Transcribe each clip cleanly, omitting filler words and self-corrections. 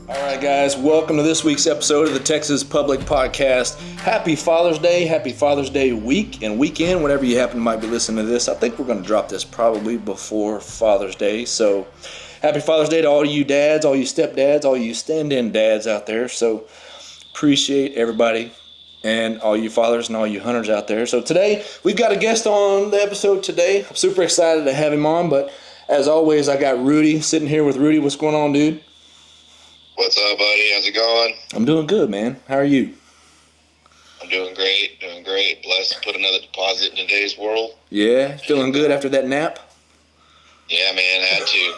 All right, guys, welcome to this week's episode of the Texas Public Podcast. Happy Father's Day week and weekend, whenever you happen to might be listening to this. I think we're going to drop this probably before Father's Day. So happy Father's Day to all you dads, all you stepdads, all you stand-in dads out there. So appreciate everybody and all you fathers and all you hunters out there. So today, we've got a guest on the episode today. I'm super excited to have him on, but as always, I got Rudy sitting here with Rudy. What's going on, dude? What's up, buddy? How's it going? I'm doing good, man. How are you? I'm doing great. Blessed to put another deposit in today's world. Yeah? Feeling good after that nap? Yeah, man, had to.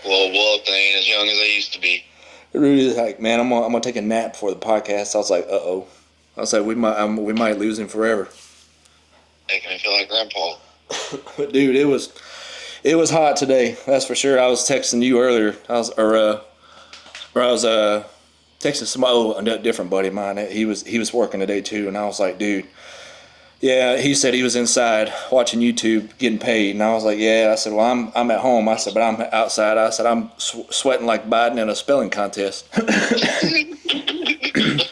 little wolf ain't as young as I used to be. Rudy's like, man, I'm gonna take a nap before the podcast. I was like, uh-oh. I was like, we might lose him forever. Making me feel like Grandpa. But dude, it was hot today. That's for sure. I was texting you earlier. I was texting somebody, a different buddy of mine. He was working today too, and I was like, dude. Yeah, he said he was inside watching YouTube, getting paid, and I was like, yeah. I said, well, I'm at home. I said, but I'm outside. I said, I'm sweating like Biden in a spelling contest.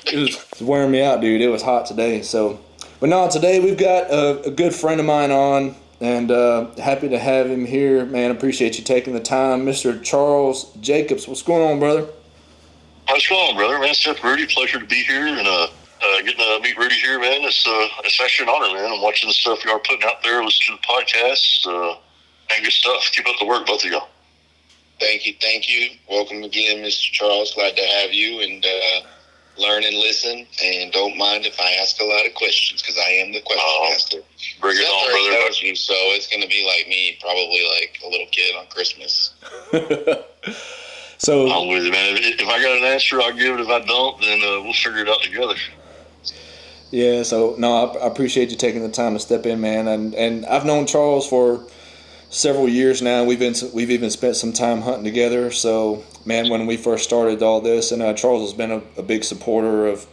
It was wearing me out, dude. It was hot today. So, but no, today we've got a good friend of mine on, and happy to have him here, man. Appreciate you taking the time, Mr. Charles Jacobs. What's going on, brother? What's going on, brother? Man, it's Rudy. Pleasure to be here, and getting to meet Rudy here, man. It's actually an honor, man. I'm watching the stuff you are putting out there, listening to the podcast, and good stuff. Keep up the work, both of y'all. Thank you. Welcome again, Mr. Charles. Glad to have you, and learn and listen. And don't mind if I ask a lot of questions, because I am the question master. Bring it on, brother. You, so it's going to be like me, probably like a little kid on Christmas. So I'm with you, man. If I got an answer, I'll give it. If I don't, then we'll figure it out together. Yeah, so no, I appreciate you taking the time to step in, man. And I've known Charles for several years now. We've even spent some time hunting together. So, man, when we first started all this, and Charles has been a big supporter of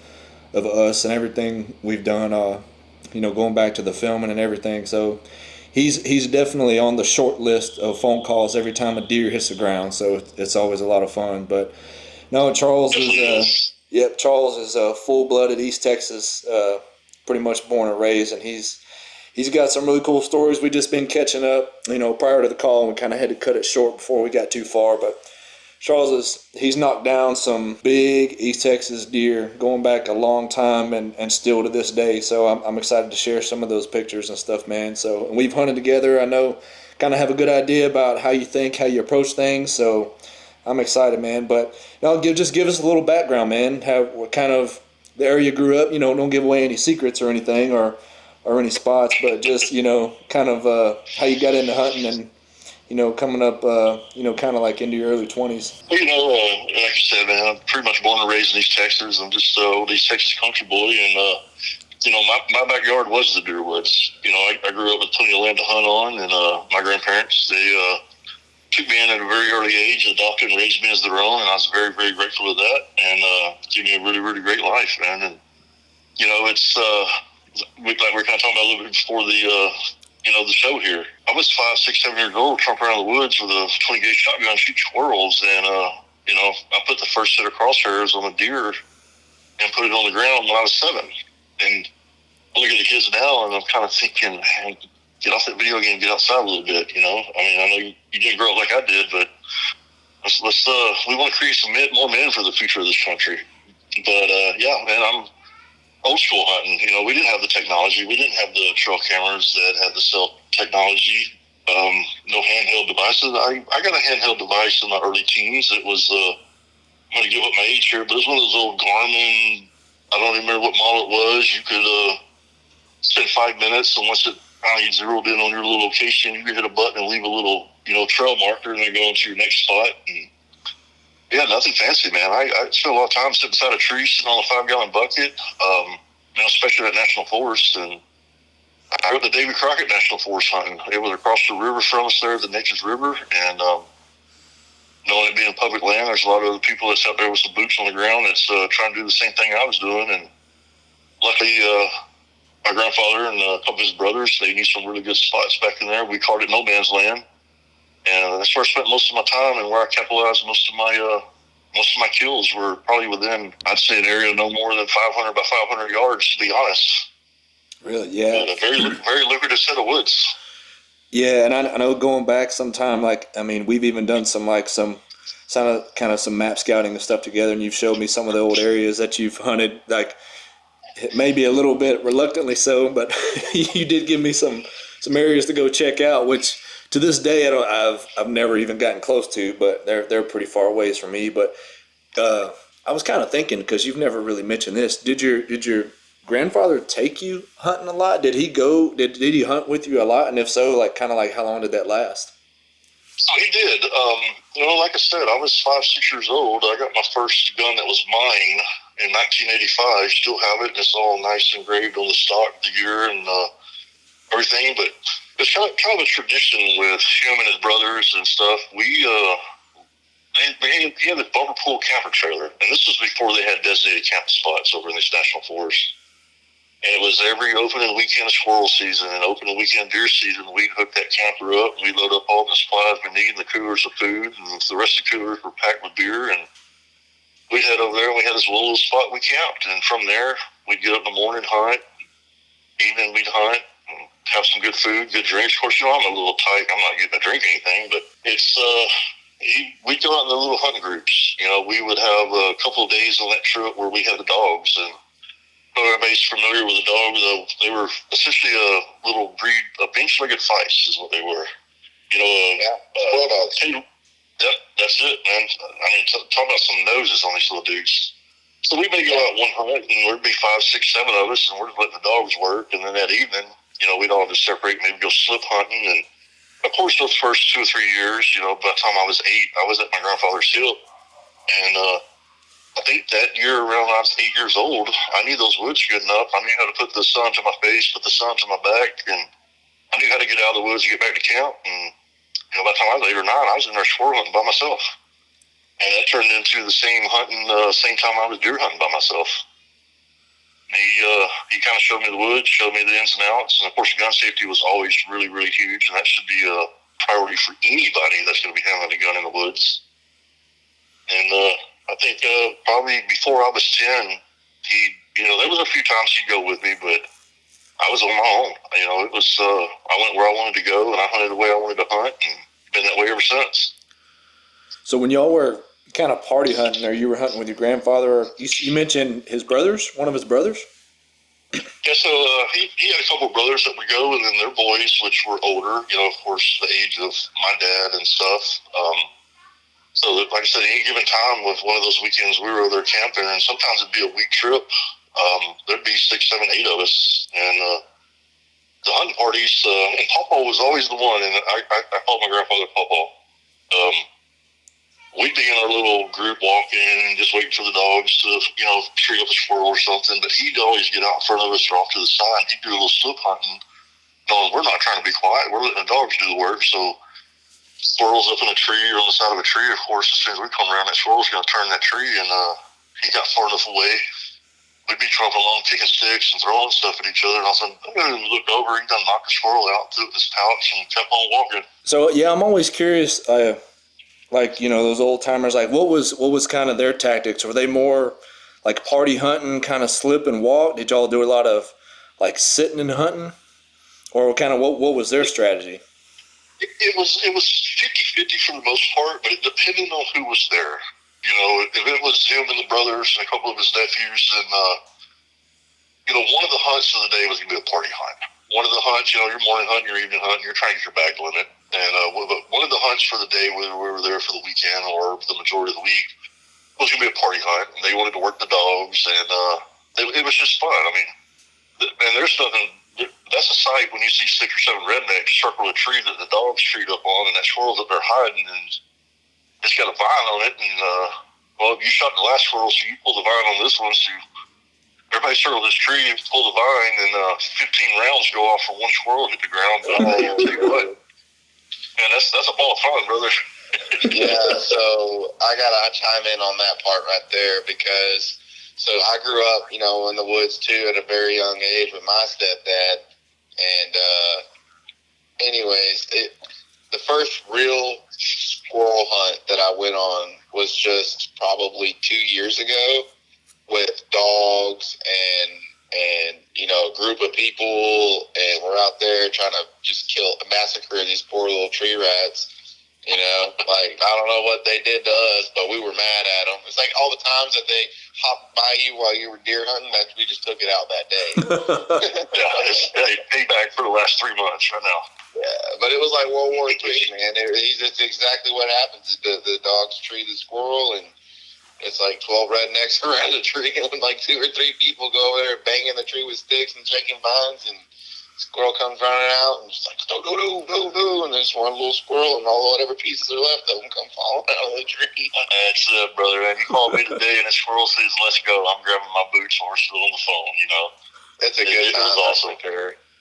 us and everything we've done. Going back to the filming and everything. So, he's definitely on the short list of phone calls every time a deer hits the ground. So it's always a lot of fun. But no, Charles is. Yep, Charles is full-blooded East Texas, pretty much born and raised, and he's got some really cool stories. We've just been catching up, prior to the call, and we kind of had to cut it short before we got too far. But Charles he's knocked down some big East Texas deer going back a long time, and still to this day. So I'm excited to share some of those pictures and stuff, man. So, and we've hunted together. I know, kind of have a good idea about how you think, how you approach things. So I'm excited, man. But just give us a little background, man. What kind of the area you grew up. Don't give away any secrets or anything or any spots, but just kind of how you got into hunting and coming up, kind of like into your early 20s. Like you said, man, I'm pretty much born and raised in East Texas. I'm just old East Texas country boy, and my backyard was the deer woods. I grew up with plenty of land to hunt on, and my grandparents they took me in at a very early age, adopted and raised me as their own, and I was very, very grateful for that, and gave me a really, really great life, man. And it's like we're kind of talking about a little bit before the show here. I was 5, 6, 7 years old, trumping around the woods with a 20-gauge shotgun, shooting squirrels, and I put the first set of crosshairs on a deer and put it on the ground when I was 7. And I look at the kids now, and I'm kind of thinking, man, get off that video game, get outside a little bit, I know you didn't grow up like I did, but we want to create some more men for the future of this country. But, yeah, man, I'm old school hunting. We didn't have the technology. We didn't have the trail cameras that had the cell technology. No handheld devices. I got a handheld device in my early teens. It was, I'm going to give up my age here, but it was one of those old Garmin, I don't even remember what model it was. You could spend 5 minutes, and once you zeroed in on your little location, you could hit a button and leave a little, trail marker, and then go into your next spot. And yeah, nothing fancy, man. I spent a lot of time sitting beside a tree, sitting on a 5-gallon bucket, especially at National Forest. And I went to Davy Crockett National Forest hunting. It was across the river from us there, the Nature's River. And knowing it being public land, there's a lot of other people that's out there with some boots on the ground that's trying to do the same thing I was doing. And luckily, my grandfather and a couple of his brothers, they knew some really good spots back in there. We called it no man's land. And that's where I spent most of my time and where I capitalized most of my most of my kills were probably within, I'd say, an area no more than 500 by 500 yards, to be honest. Really? Yeah. But a very lucrative set of woods. Yeah, and I know going back sometime, like, I mean, we've even done some kind of some map scouting and stuff together, and you've showed me some of the old areas that you've hunted, like maybe a little bit reluctantly so, but you did give me some areas to go check out, which to this day I've never even gotten close to, but they're pretty far ways from me. But I was kind of thinking, because you've never really mentioned this, did your grandfather take you hunting a lot? Did he go? Did he hunt with you a lot? And if so, like kind of like how long did that last? So he did. Like I said, I was 5, 6 years old. I got my first gun that was mine in 1985. Still have it, and it's all nice engraved on the stock, the year, and everything. But it's kind of a tradition with him and his brothers and stuff. He had this bumper pool camper trailer, and this was before they had designated camping spots over in this national forest. And it was every opening weekend of squirrel season and opening weekend deer season. We'd hook that camper up, and we'd load up all the supplies we need in the coolers of food, and the rest of the coolers were packed with beer. And we'd head over there, and we had this little spot we camped. And from there, we'd get up in the morning, hunt. Evening, we'd hunt, and have some good food, good drinks. Of course, I'm a little tight. I'm not getting to drink anything, but it's we'd go out in the little hunting groups. We would have a couple of days on that trip where we had the dogs, and everybody's familiar with the dog. They were essentially a little breed, a bench-legged Feist is what they were. Squirrel dogs. Yep, that's it, man. I mean, talk about some noses on these little dudes. So we may go out one hunt, and there'd be 5, 6, 7 of us, and we're just letting the dogs work. And then that evening, we'd all just separate, maybe go slip hunting. And of course, those first 2 or 3 years, by the time I was 8, I was at my grandfather's hip, and I think that year around when I was 8 years old, I knew those woods good enough. I knew how to put the sun to my face, put the sun to my back, and I knew how to get out of the woods and get back to camp. And by the time I was 8 or 9, I was in there squirrel hunting by myself. And that turned into the same hunting, same time I was deer hunting by myself. He kind of showed me the woods, showed me the ins and outs. And of course, gun safety was always really, really huge. And that should be a priority for anybody that's going to be handling a gun in the woods. And I think probably before I was 10, there was a few times he'd go with me, but I was on my own. It was, I went where I wanted to go, and I hunted the way I wanted to hunt, and been that way ever since. So when y'all were kind of party hunting, or you were hunting with your grandfather, you mentioned his brothers, one of his brothers? Yeah, so he had a couple of brothers that would go, and then their boys, which were older, of course, the age of my dad and stuff. So, like I said, any given time with one of those weekends, we were over there camping, and sometimes it'd be a week trip. There'd be 6, 7, 8 of us, and the hunting parties, and Pawpaw was always the one, and I called my grandfather Pawpaw. We'd be in our little group walking and just waiting for the dogs to, tree up a squirrel or something, but he'd always get out in front of us or off to the side. He'd do a little slip hunting, knowing we're not trying to be quiet. We're letting the dogs do the work, so squirrels up in a tree or on the side of a tree, of course, as soon as we come around, that squirrel's going to turn that tree, and he got far enough away. We'd be trumping along, kicking sticks and throwing stuff at each other, and all of a sudden, look over, he done knocked the squirrel out, threw it in his pouch, and kept on walking. So, yeah, I'm always curious, those old timers, like what was kind of their tactics? Were they more like party hunting, kind of slip and walk? Did y'all do a lot of like sitting and hunting? Or kind of what was their strategy? It was 50-50 for the most part, but it depended on who was there. If it was him and the brothers and a couple of his nephews, then one of the hunts of the day was going to be a party hunt. One of the hunts, your morning hunt, your evening hunt, you're trying to get your bag limit. And one of the hunts for the day, whether we were there for the weekend or the majority of the week, was going to be a party hunt. And they wanted to work the dogs, and it was just fun. I mean, and there's nothing. That's a sight when you see 6 or 7 rednecks circle a tree that the dogs treed up on, and that squirrel's up there hiding, and it's got a vine on it. And if you shot the last squirrel, so you pull the vine on this one, so everybody circle this tree and pull the vine, and 15 rounds go off for one squirrel hit the ground. But I'll tell you what. And that's a ball of fun, brother. Yeah, so I gotta chime in on that part right there, because I grew up, in the woods too at a very young age with my stepdad, and anyways, the first real squirrel hunt that I went on was just probably 2 years ago with dogs and a group of people, and we're out there trying to just massacre these poor little tree rats. Like, I don't know what they did to us, but we were mad at them. It's like all the times that they hopped by you while you were deer hunting, that we just took it out that day. Yeah, it's payback for the last 3 months right now. Yeah, but it was like World War III, man. It's exactly what happens. The dogs tree the squirrel, and it's like 12 rednecks around the tree, and like 2 or 3 people go over there banging the tree with sticks and shaking vines, and squirrel comes running out and just like, do, and there's one little squirrel, and all whatever pieces are left of them come falling out of the tree. That's it, brother. And you called me today and it's squirrel season, let's go. I'm grabbing my boots while we're still on the phone, That's a good time. It was awesome.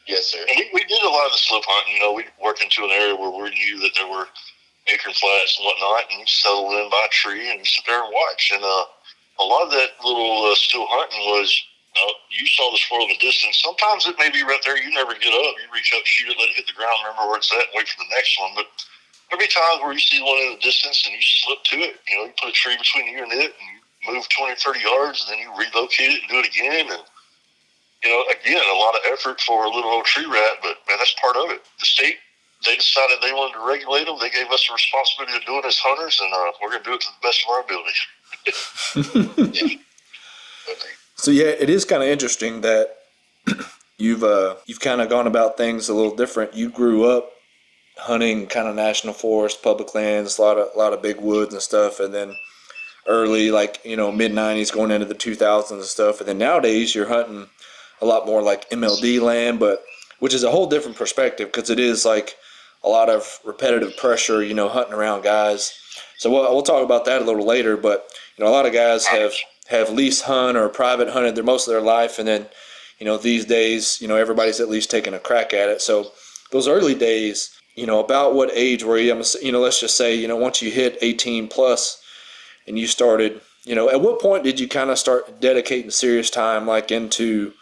Yes, sir. And we did a lot of the slip hunting. We worked into an area where we knew that there were acorn flats and whatnot, and you settled in by a tree and you sit there and watch. And a lot of that little still hunting was, you saw the squirrel in the distance. Sometimes it may be right there. You never get up. You reach up, shoot it, let it hit the ground, remember where it's at, and wait for the next one. But there'll be times where you see one in the distance and you slip to it. You put a tree between you and it, and you move 20 or 30 yards, and then you relocate it and do it again. And, again, a lot of effort for a little old tree rat, but, man, that's part of it. The state, they decided they wanted to regulate them. They gave us the responsibility of doing it as hunters, and we're going to do it to the best of our ability. Yeah. Okay. So yeah, it is kind of interesting that you've kind of gone about things a little different. You grew up hunting kind of national forest, public lands, a lot of big woods and stuff, and then early, like mid '90s, going into the 2000s and stuff, and then nowadays you're hunting a lot more like MLD land, but which is a whole different perspective because it is like a lot of repetitive pressure, hunting around guys. So we'll talk about that a little later, but a lot of guys have lease hunt or private hunted their most of their life, and then these days everybody's at least taking a crack at it. So those early days, about what age were you? Let's just say once you hit 18 plus and you started, at what point did you kind of start dedicating serious time like into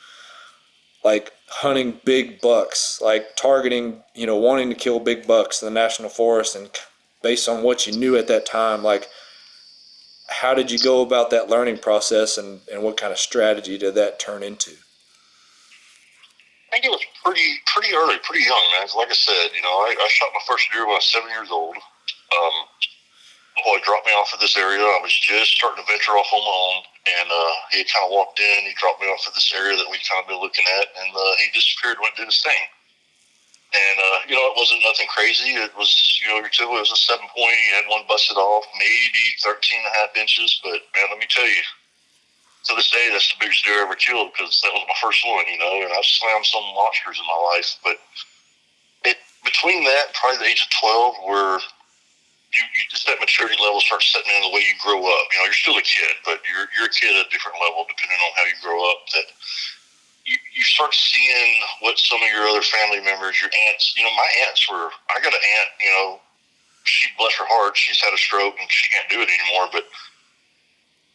like hunting big bucks, like targeting, wanting to kill big bucks in the national forest, and based on what you knew at that time, like how did you go about that learning process, and what kind of strategy did that turn into? I think it was pretty early, pretty young, man. Like I said, I shot my first deer when I was 7 years old. Boy dropped me off at this area. I was just starting to venture off on my own, and he had kind of walked in. He dropped me off at this area that we kind of been looking at, and he disappeared, went and did his thing. And, it wasn't nothing crazy. It was, it was a 7-point. He had one busted off, maybe 13 and a half inches. But, man, let me tell you, to this day, that's the biggest deer I ever killed because that was my first one, and I've slammed some monsters in my life. But between that and probably the age of 12, where you just that maturity level starts setting in the way you grow up. You're still a kid, but you're a kid at a different level depending on how you grow up. That you start seeing what some of your other family members, your aunts, my aunts were, I got an aunt, she, bless her heart, she's had a stroke and she can't do it anymore, but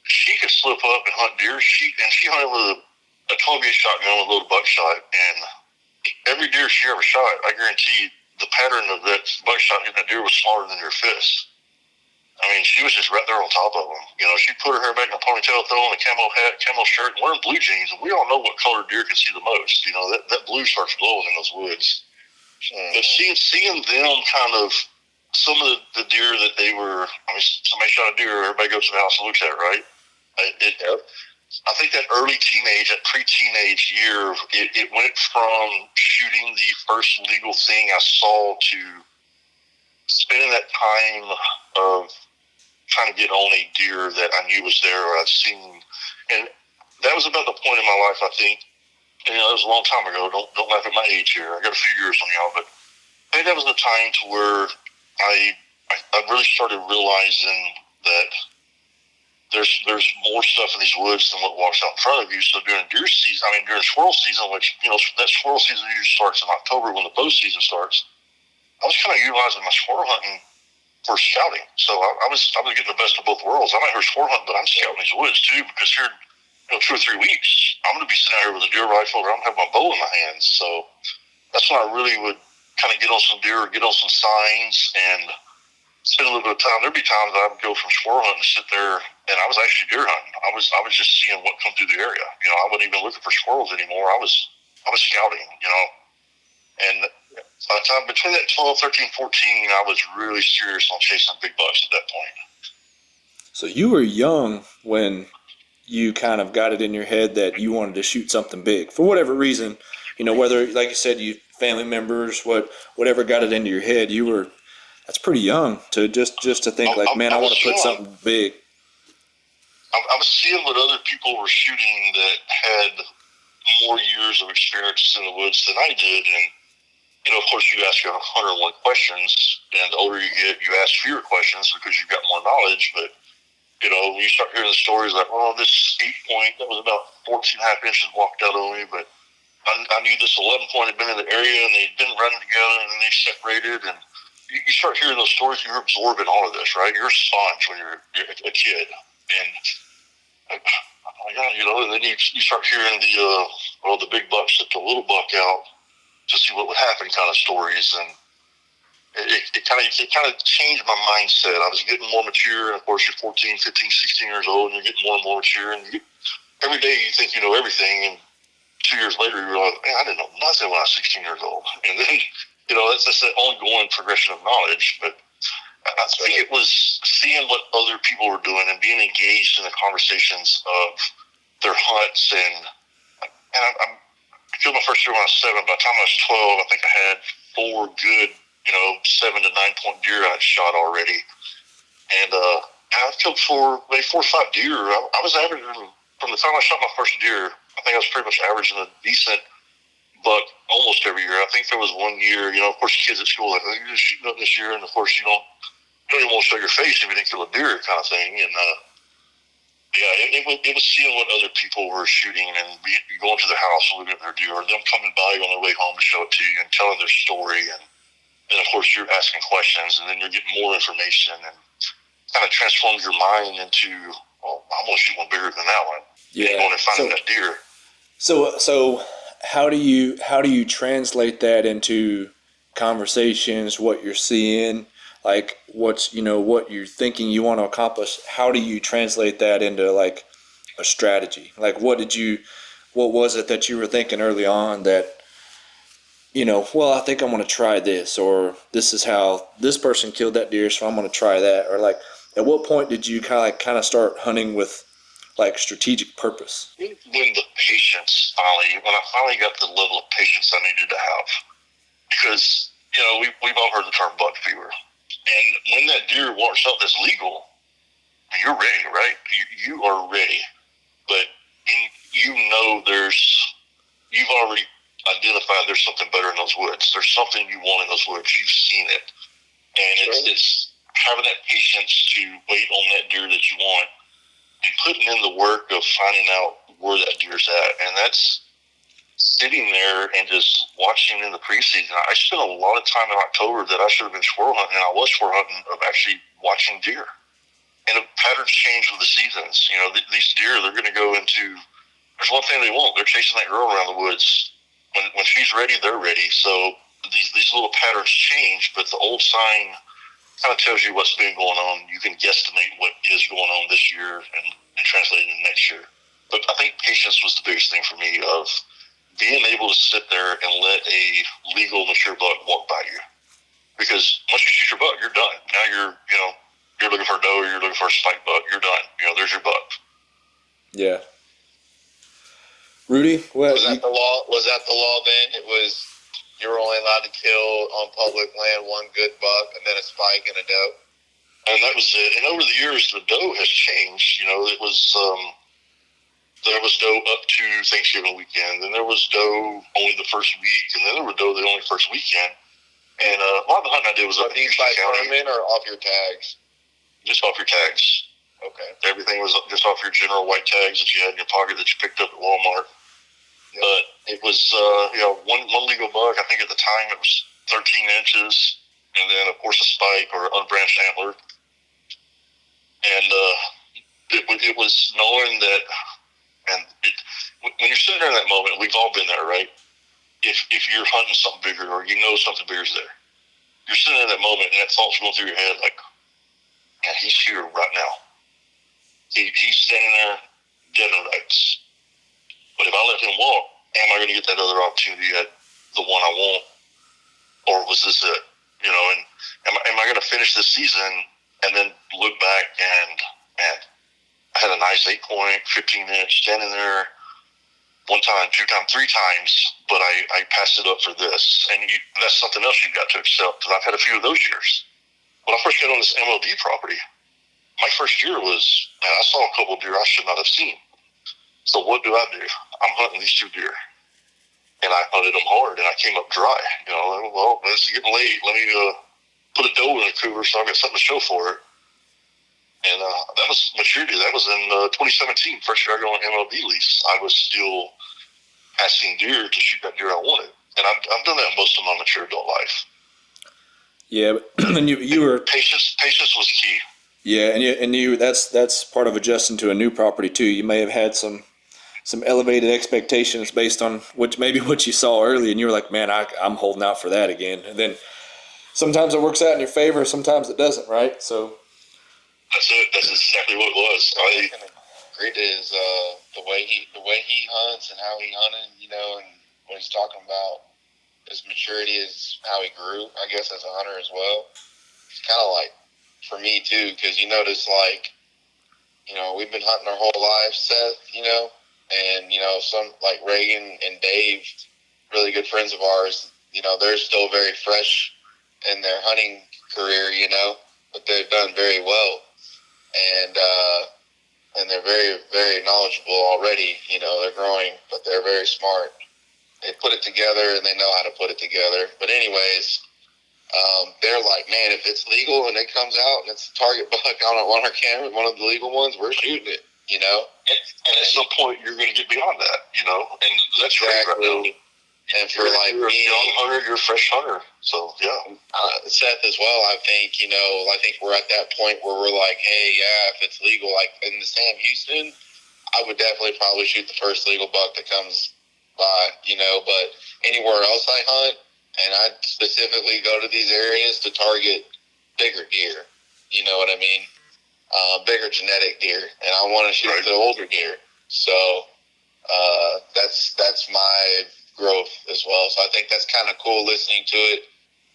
she could slip up and hunt deer. She hunted with a 12-gauge shotgun with a little buckshot, and every deer she ever shot, I guarantee you, the pattern of that buckshot hitting that deer was smaller than your fist. I mean, she was just right there on top of them. She'd put her hair back in a ponytail, throw on a camo hat, camo shirt, and wearing blue jeans. And we all know what color deer can see the most. That blue starts glowing in those woods. Mm-hmm. But seeing them kind of, some of the deer that they were, somebody shot a deer, everybody goes to the house and looks at it, right? I think that early teenage, that pre-teenage year, it went from shooting the first legal thing I saw to spending that time of trying to get on a deer that I knew was there or I'd seen. And that was about the point in my life, I think. And, that was a long time ago. Don't laugh at my age here. I got a few years on y'all, but I think that was the time to where I really started realizing that there's more stuff in these woods than what walks out in front of you. So during deer season, during squirrel season, which, that squirrel season usually starts in October when the bow season starts, I was kind of utilizing my squirrel hunting for scouting. So I was getting the best of both worlds. I'm out here squirrel hunting, but I'm scouting these woods too, because here, 2 or 3 weeks, I'm going to be sitting out here with a deer rifle or I'm going to have my bow in my hands. So that's when I really would kind of get on some deer or get on some signs. And spend a little bit of time. There'd be times I would go from squirrel hunting to sit there, and I was actually deer hunting. I was just seeing what come through the area. You know, I wasn't even looking for squirrels anymore. I was scouting. You know, and by the time between that 12, 13, 14, I was really serious on chasing big bucks at that point. So you were young when you kind of got it in your head that you wanted to shoot something big for whatever reason. You know, whether, like you said, you family members, whatever got it into your head, you were. That's pretty young to just to think like, man, I want to put something big. I was seeing what other people were shooting that had more years of experience in the woods than I did, and you know, of course, you ask 101 questions, and the older you get, you ask fewer questions because you've got more knowledge. But you know, you start hearing the stories like, "Oh, this 8-point that was about 14.5 inches walked out on me," but I knew this 11-point had been in the area, and they'd been running together, and then they separated, and you start hearing those stories, you're absorbing all of this, right? You're a sponge when you're a kid, and oh my God, you know, and then you start hearing the big bucks took the little buck out to see what would happen kind of stories, and it kind of changed my mindset. I was getting more mature, and of course, you're 14, 15, 16 years old, and you're getting more and more mature, and every day you think you know everything, and 2 years later you realize, man, I didn't know nothing when I was 16 years old, and then you know that's that ongoing progression of knowledge. But I think it was seeing what other people were doing and being engaged in the conversations of their hunts, and I killed my first deer when I was 7. By the time I was 12, I think I had 4 good, you know, 7 to 9-point deer I'd shot already, and I've killed maybe 4 or 5 deer. I was averaging from the time I shot my first deer. I think I was pretty much averaging a decent buck almost every year. I think there was one year, you know, of course, kids at school like, oh, you're just shooting up this year, and of course, you don't even want to show your face if you didn't kill a deer, kind of thing. And yeah, it was seeing what other people were shooting and going to their house and looking at their deer, or them coming by on their way home to show it to you and telling their story, and of course, you're asking questions, and then you're getting more information, and kind of transforms your mind into, well, I'm going to shoot one bigger than that one. Yeah. And going and finding that deer. So how do you translate that into conversations, what you're seeing, like what you're thinking you want to accomplish? How do you translate that into like a strategy? Like what was it that you were thinking early on that, you know, well, I think I'm going to try this, or this is how this person killed that deer, so I'm going to try that, or like at what point did you kind of start hunting with like strategic purpose? When I finally got the level of patience I needed to have, because you know we've all heard the term buck fever, and when that deer walks out that's legal, you're ready, right? You are ready, but you know you've already identified there's something better in those woods. There's something you want in those woods. You've seen it, and it's having that patience to wait on that deer that you want, and putting in the work of finding out where that deer's at. And that's sitting there and just watching in the preseason. I spent a lot of time in October that I should have been squirrel hunting, and I was squirrel hunting, of actually watching deer. And the patterns change with the seasons. You know, these deer, they're going to go into, there's one thing they want. They're chasing that girl around the woods. When she's ready, they're ready. So these little patterns change, but the old sign kind of tells you what's been going on. You can guesstimate what is going on this year and translate it into next year. But I think patience was the biggest thing for me, of being able to sit there and let a legal, mature buck walk by you. Because once you shoot your buck, you're done. Now you're looking for a doe, or you're looking for a spike buck. You're done. You know, there's your buck. Yeah. Rudy, was that the law? Was that the law then? It was, you were only allowed to kill on public land one good buck, and then a spike and a doe. And that was it. And over the years, the doe has changed. You know, it was there was doe up to Thanksgiving weekend, and there was doe only the first week, and then there were doe the only first weekend. And a lot of the hunting I did was up in Houston County. By or off your tags? Just off your tags. Okay. Everything was just off your general white tags that you had in your pocket that you picked up at Walmart. Yep. But it was, one legal buck. I think at the time it was 13 inches, and then of course a spike or unbranched antler. And it was knowing that, and when you're sitting there in that moment, we've all been there, right? If you're hunting something bigger, or you know something bigger is there, you're sitting in that moment, and that thought's going through your head like, he's here right now. He's standing there dead and rights. But if I let him walk, am I going to get that other opportunity at the one I want? Or was this it? You know, and am I going to finish this season and then look back and, man, I had a nice 8-point, 15-inch standing there one time, 2 times, 3 times, but I passed it up for this. And that's something else you've got to accept, because I've had a few of those years. When I first got on this MLD property, my first year was, man, I saw a couple of deer I should not have seen. So what do? I'm hunting these 2 deer. And I hunted them hard, and I came up dry. You know, well, it's getting late. Let me put a doe in a cougar so I've got something to show for it. And that was maturity. That was in 2017, first year I got on MLB lease. I was still passing deer to shoot that deer I wanted. And I've done that most of my mature adult life. Yeah, but and you were patience was key. Yeah, and you that's part of adjusting to a new property too. You may have had some elevated expectations based on what you saw early, and you were like, man, I'm holding out for that again. And then sometimes it works out in your favor, sometimes it doesn't, right? So that's it. That's exactly what it was. I can agree to is the way he hunts and how he hunted, you know, and when he's talking about his maturity is how he grew, I guess, as a hunter as well. It's kind of like for me too, because you notice, like, you know, we've been hunting our whole lives, Seth, you know, and, you know, some like Reagan and Dave, really good friends of ours, you know, they're still very fresh in their hunting career, you know, but they've done very well. And they're very, very knowledgeable already, you know, they're growing, but they're very smart. They put it together and they know how to put it together. But anyways, they're like, man, if it's legal and it comes out and it's a target buck on our camera, one of the legal ones, we're shooting it, you know? And at some point, you're going to get beyond that, you know? And that's exactly. Right now. And for like you're me, a young hunter, you're a fresh hunter. So, yeah. Seth as well, I think, you know, I think we're at that point where we're like, hey, yeah, if it's legal, like in the Sam Houston, I would definitely probably shoot the first legal buck that comes by, you know, but anywhere else I hunt, and I specifically go to these areas to target bigger deer, you know what I mean? Bigger genetic deer, and I want to shoot the older deer. So that's my growth as well. So I think that's kind of cool listening to it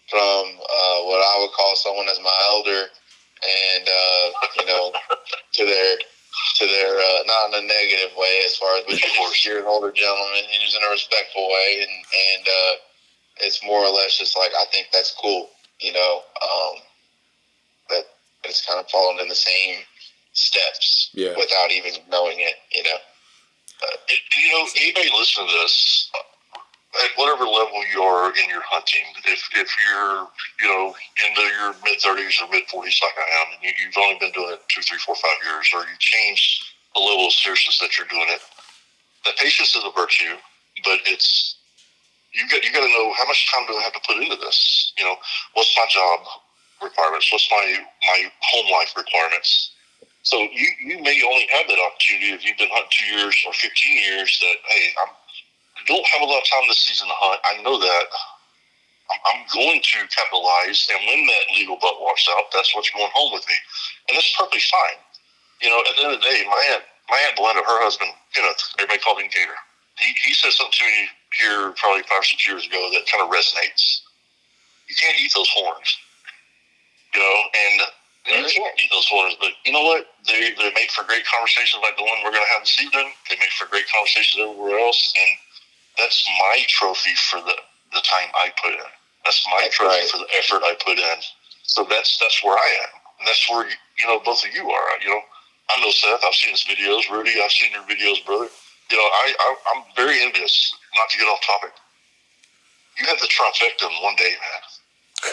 from what I would call someone as my elder, and you know, to their not in a negative way as far as, but you're an older gentleman and you're in a respectful way, and it's more or less just like, I think that's cool, you know, that it's kind of fallen in the same steps without even knowing it, you know. You know, anybody listen to this, at whatever level you are in your hunting, if you're, you know, into your mid-30s or mid-40s like I am, and you've only been doing it 2, 3, 4, 5 years, or you changed the level of seriousness that you're doing it, the patience is a virtue, but it's, you got to know, how much time do I have to put into this? You know, what's my job requirements? What's my home life requirements? So you may only have that opportunity if you've been hunting 2 years or 15 years that, hey, I don't have a lot of time this season to hunt. I know that. I'm going to capitalize, and when that legal buck walks out, that's what's going home with me. And that's perfectly fine. You know, at the end of the day, my aunt Belinda, her husband, Kenneth, everybody called him Gator. He said something to me here probably 5 or 6 years ago that kind of resonates. You can't eat those horns. You know, and you can't eat those horns, but you know what? They make for great conversations like the one we're going to have this evening. They make for great conversations everywhere else, and that's my trophy for the time I put in. That's my trophy for the effort I put in. So that's where I am. And that's where, you know, both of you are. You know, I know Seth. I've seen his videos. Rudy, I've seen your videos, brother. You know, I'm very envious, not to get off topic. You had the trifecta in one day, man.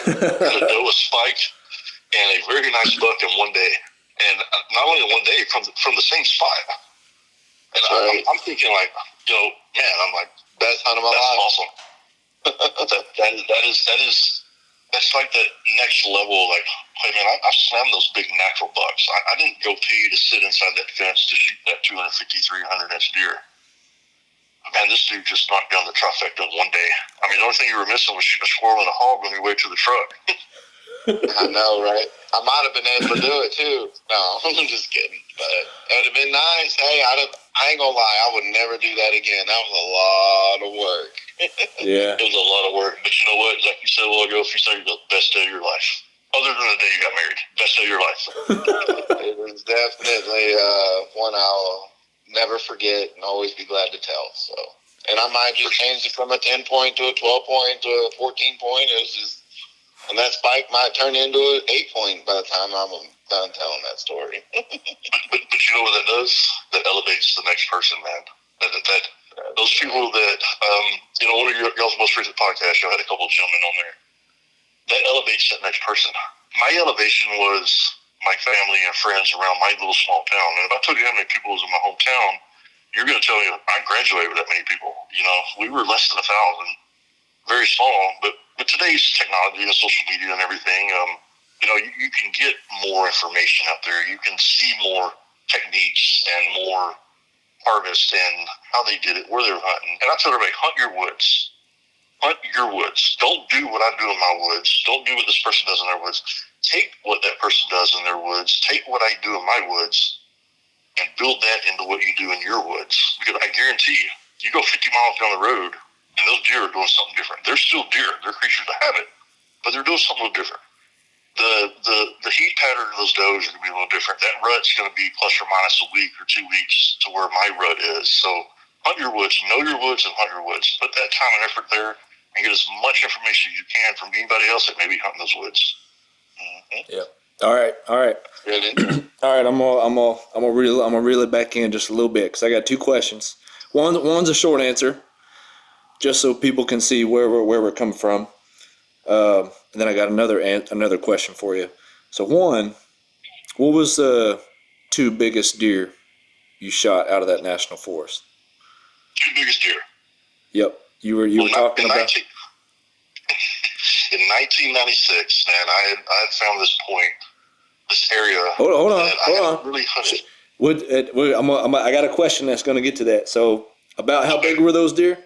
You had a doe, a spike, and a very nice buck in one day. And not only in one day, from the same spot. And I'm thinking, like, you know, man, I'm like, best hunt of my life. That's awesome. That's like the next level. Like, hey man, I slammed those big natural bucks. I didn't go pay you to sit inside that fence to shoot that 250, 300-inch deer. Man, this dude just knocked down the trifecta in one day. I mean, the only thing you were missing was shooting a squirrel and a hog when we went to the truck. I know, right? I might have been able to do it too. No, I'm just kidding. But it would have been nice. Hey, I ain't gonna lie. I would never do that again. That was a lot of work. Yeah. It was a lot of work. But you know what? Like you said a while ago, if you say the best day of your life, other than the day you got married, best day of your life. It was definitely one I'll never forget and always be glad to tell. So, and I might just change it from a 10-point to a 12-point to a 14-point. It was just, and that spike might turn into an 8-point by the time I'm done telling that story. but you know what that does? That elevates the next person, man. That those people that one of y'all's most recent podcasts, y'all had a couple of gentlemen on there. That elevates that next person. My elevation was my family and friends around my little small town. And if I told you how many people was in my hometown, you're going to tell me I graduated with that many people. We were less than 1,000, very small. But with today's technology and social media and everything, you can get more information out there. You can see more techniques and more harvest and how they did it, where they were hunting. And I tell everybody, hunt your woods. Hunt your woods. Don't do what I do in my woods. Don't do what this person does in their woods. Take what that person does in their woods. Take what I do in my woods and build that into what you do in your woods. Because I guarantee you go 50 miles down the road and those deer are doing something different. They're still deer. They're creatures of habit, but they're doing something a little different. The heat pattern of those does is going to be a little different. That rut's going to be plus or minus a week or 2 weeks to where my rut is. So hunt your woods, know your woods, and hunt your woods. Put that time and effort there, and get as much information as you can from anybody else that may be hunting those woods. Mm-hmm. Yep. All right. Really? All right. I'm gonna reel it back in just a little bit because I got 2 questions. One's a short answer, just so people can see where we're coming from. And then I got another question for you. So one, what was the 2 biggest deer you shot out of that national forest? 2 biggest deer. Yep. You were talking about. In 1996, man, I had found this point, this area. Hold on. I really hunted. I got a question that's going to get to that. So, about how big were those deer?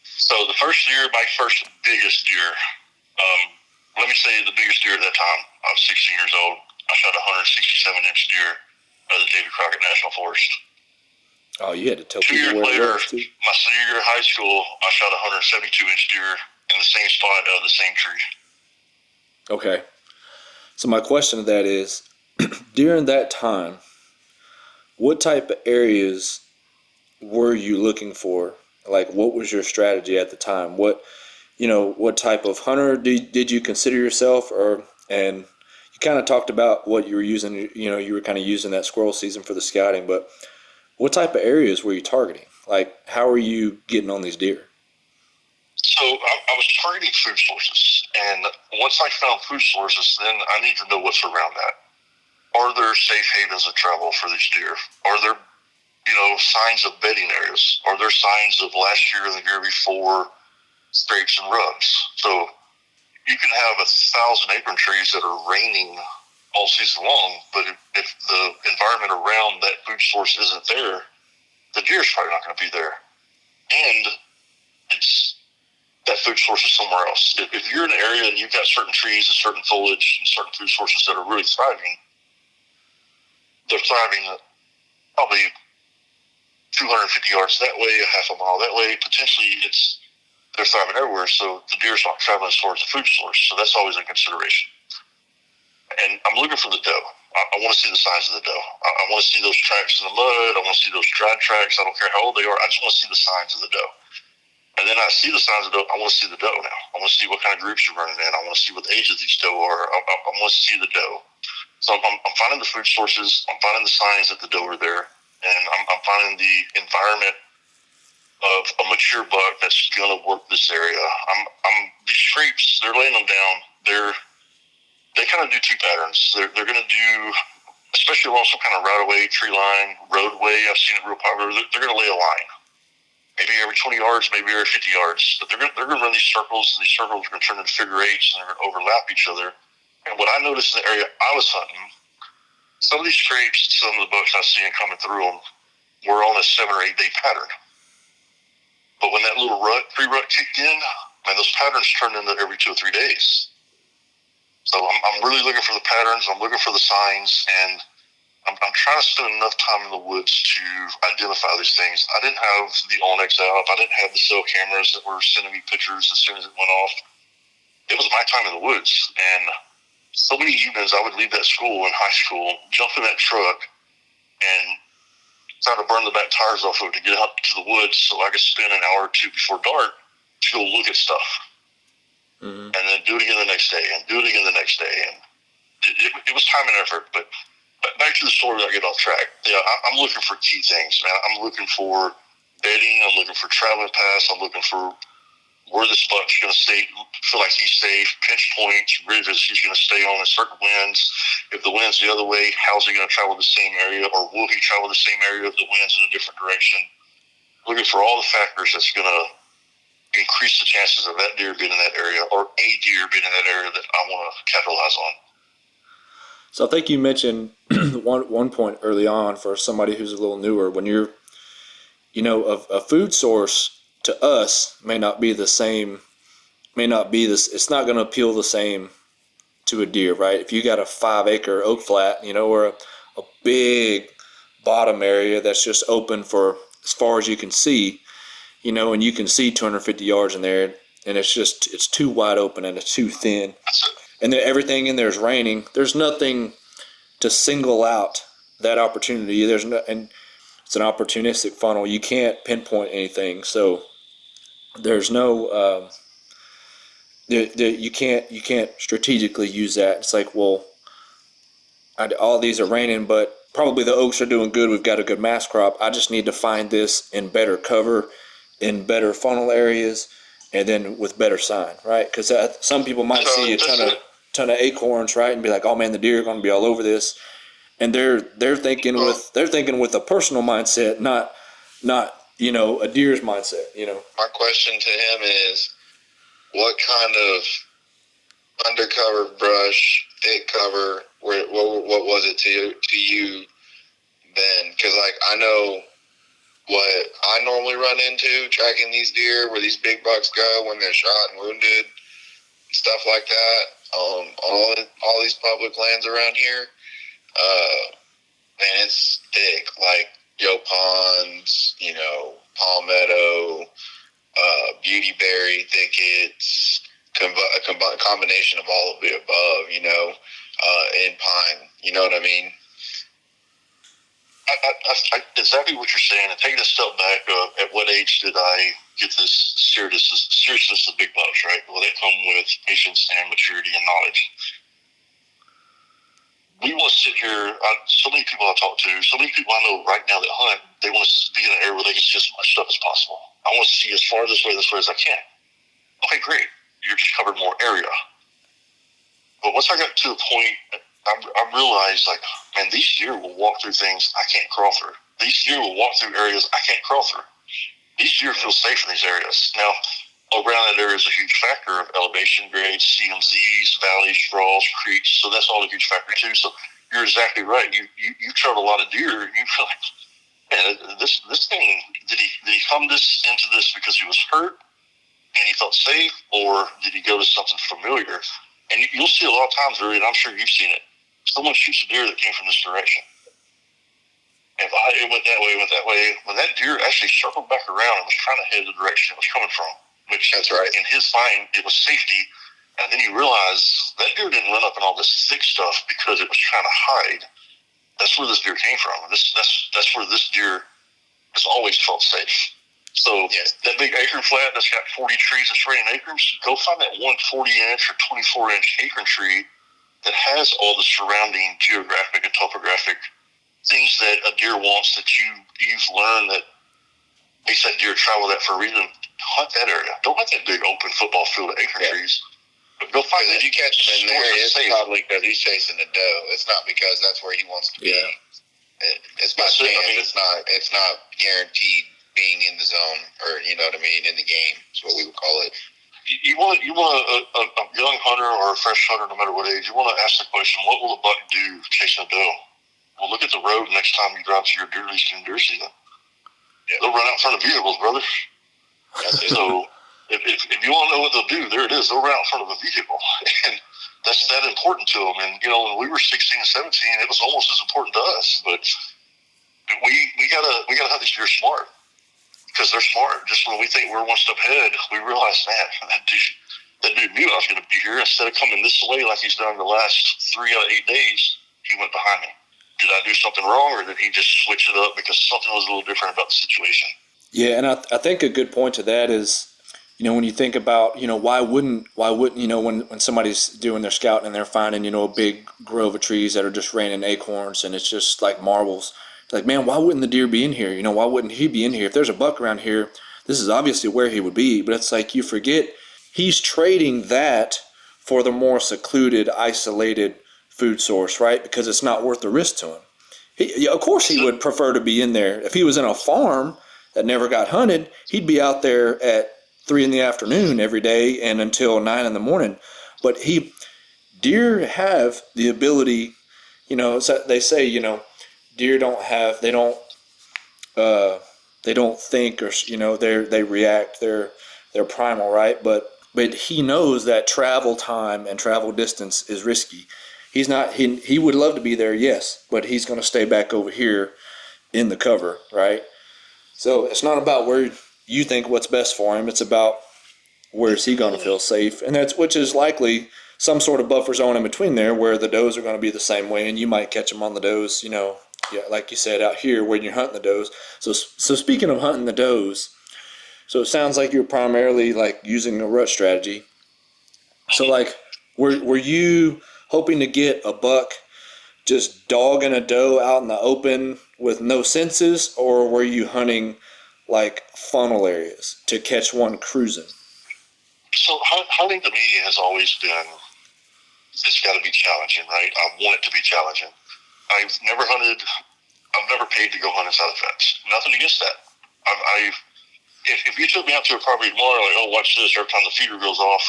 So the first deer, my first biggest deer, let me say the biggest deer at that time, I was 16 years old. I shot a 167-inch deer out of the David Crockett National Forest. Oh, you had to tell 2 people years where later, it was, too. my senior year of high school, I shot a 172-inch deer in the same spot out of the same tree. Okay. So my question to that is, during that time, what type of areas were you looking for? Like, what was your strategy at the time? What type of hunter did you consider yourself? And you kind of talked about what you were using. You were kind of using that squirrel season for the scouting, but what type of areas were you targeting? Like, how are you getting on these deer? So I was targeting food sources, and once I found food sources, then I need to know what's around that. Are there safe havens of travel for these deer? Are there, signs of bedding areas? Are there signs of last year and the year before scrapes and rubs? So you can have 1,000 acorn trees that are raining all season long, but if the environment around that food source isn't there, the deer's probably not going to be there. And that food source is somewhere else. If you're in an area and you've got certain trees and certain foliage and certain food sources that are really thriving, they're thriving probably 250 yards that way, a half a mile that way. Potentially, they're thriving everywhere, so the deer's not traveling towards the food source. So that's always a consideration. And I'm looking for the doe. I want to see the signs of the doe. I want to see those tracks in the mud. I want to see those dried tracks. I don't care how old they are. I just want to see the signs of the doe. And then I see the signs of the doe. I want to see the doe now. I want to see what kind of groups you're running in. I want to see what the age of these doe are. I want to see the doe. So I'm finding the food sources. I'm finding the signs that the doe are there. And I'm finding the environment of a mature buck that's going to work this area. These scrapes, they're laying them down. They kind of do 2 patterns. They're going to do, especially along some kind of right-of-way, tree line, roadway. I've seen it real popular. They're going to lay a line. Maybe every 20 yards, maybe every 50 yards. But they're going to run these circles, and these circles are going to turn into figure eights, and they're going to overlap each other. And what I noticed in the area I was hunting, some of these scrapes and some of the bucks I was seeing coming through them were on a 7 or 8 day pattern. But when that little PreRut kicked in, man, those patterns turned into every 2 or 3 days. So I'm really looking for the patterns. I'm looking for the signs, and I'm trying to spend enough time in the woods to identify these things. I didn't have the Onyx app. I didn't have the cell cameras that were sending me pictures as soon as it went off. It was my time in the woods, and so many evenings I would leave that school in high school, jump in that truck, and try to burn the back tires off of it to get out to the woods so I could spend an hour or two before dark to go look at stuff. And then do it again the next day, and do it again the next day. And it was time and effort. But back to the story, I get off track. Yeah, I'm looking for key things, man. I'm looking for bedding. I'm looking for traveling paths. I'm looking for where this buck's going to stay, feel like he's safe, pinch points, ridges he's going to stay on in certain winds. If the wind's the other way, how's he going to travel the same area, or will he travel the same area if the wind's in a different direction? Looking for all the factors that's going to increase the chances of that deer being in that area, or a deer being in that area that I want to capitalize on. So I think you mentioned one point early on for somebody who's a little newer, when you're, a food source to us may not be this, it's not going to appeal the same to a deer, right? If you got a 5-acre oak flat, or a big bottom area that's just open for as far as you can see, and you can see 250 yards in there, and it's too wide open and it's too thin, and then everything in there is raining. There's nothing to single out that opportunity. And it's an opportunistic funnel. You can't pinpoint anything, so there's no you can't strategically use that. It's like, well, all these are raining, but probably the oaks are doing good. We've got a good mass crop. I just need to find this in better cover, in better funnel areas, and then with better sign, right? Because some people might see a ton of acorns, right, and be like, "Oh man, the deer are going to be all over this," and they're thinking with a personal mindset, not a deer's mindset. My question to him is, what kind of undercover brush, thick cover, what was it to you then? Because I know what I normally run into tracking these deer, where these big bucks go when they're shot and wounded, stuff like that, on all these public lands around here. Man, it's thick, like Yo Ponds, Palmetto, beautyberry thickets, a combination of all of the above, in pine. You know what I mean? I exactly what you're saying. And taking a step back, at what age did I get this seriousness of big bucks, right? Well, they come with patience and maturity and knowledge. We want to sit here, so many people I talk to, so many people I know right now that hunt, they want to be in an area where they can see as much stuff as possible. I want to see as far this way as I can. Okay, great. You just covered more area. But once I got to a point, I realized, man, these deer will walk through things I can't crawl through. These deer will walk through areas I can't crawl through. These deer feel safe in these areas. Now, around that area is a huge factor of elevation grades, CMZs, valleys, draws, creeks. So that's all a huge factor too. So you're exactly right. You travel a lot of deer, and you feel like, man, this thing, did he come into this because he was hurt and he felt safe, or did he go to something familiar? And you'll see a lot of times, and I'm sure you've seen it. Someone shoots a deer that came from this direction. And it went that way. When that deer actually circled back around and was trying to head the direction it was coming from, which, that's right, in his mind, it was safety. And then you realize that deer didn't run up in all this thick stuff because it was trying to hide. That's where this deer came from. That's where this deer has always felt safe. So that big acre flat that's got 40 trees that's raining acres, go find that 140-inch or 24-inch acorn tree that has all the surrounding geographic and topographic things that a deer wants, that you've learned that makes that deer travel that for a reason. Hunt that area. Don't hunt that big open football field of acorn trees. But go find that. If you catch him in there, it's probably because he's chasing the doe. It's not because that's where he wants to be. It's by chance. It's not guaranteed being in the zone, or you know what I mean, in the game. Is what we would call it. You want a young hunter or a fresh hunter, no matter what age, you want to ask the question, what will a buck do chasing a doe? Well, look at the road next time you drive to your deer lease in deer season. They'll run out in front of vehicles, brother. So if you want to know what they'll do, there it is. They'll run out in front of a vehicle. And that's that important to them. And, when we were 16 and 17, it was almost as important to us. But we gotta hunt these deer smart, because they're smart. Just when we think we're one step ahead, we realize, man, that dude knew I was going to be here. Instead of coming this way like he's done the last 3 out of 8 days, he went behind me. Did I do something wrong, or did he just switch it up because something was a little different about the situation? Yeah, and I think a good point to that is, when you think about, why wouldn't, when somebody's doing their scouting and they're finding, a big grove of trees that are just raining acorns and it's just like marbles. It's like, man, why wouldn't the deer be in here? Why wouldn't he be in here? If there's a buck around here, this is obviously where he would be. But it's like, you forget he's trading that for the more secluded, isolated food source, right? Because it's not worth the risk to him. Of course he would prefer to be in there. If he was in a farm that never got hunted, he'd be out there at 3 p.m. every day and until 9 a.m. But deer have the ability, so they say, deer they don't think, or they react. They're primal, right? But he knows that travel time and travel distance is risky. He's not. He would love to be there, yes, but he's going to stay back over here in the cover, right? So it's not about where you think what's best for him. It's about where is he going to feel safe, and which is likely some sort of buffer zone in between there where the does are going to be the same way, and you might catch them on the does, like you said, out here when you're hunting the does. So speaking of hunting the does, so it sounds like you're primarily like using a rut strategy. So like, were you hoping to get a buck just dogging a doe out in the open with no senses, or were you hunting like funnel areas to catch one cruising? So hunting to me has always been, it's got to be challenging, right? I want it to be challenging. I've never paid to go hunt inside a fence. Nothing against that. If you took me out to a property tomorrow, like, oh, watch this, every time the feeder goes off,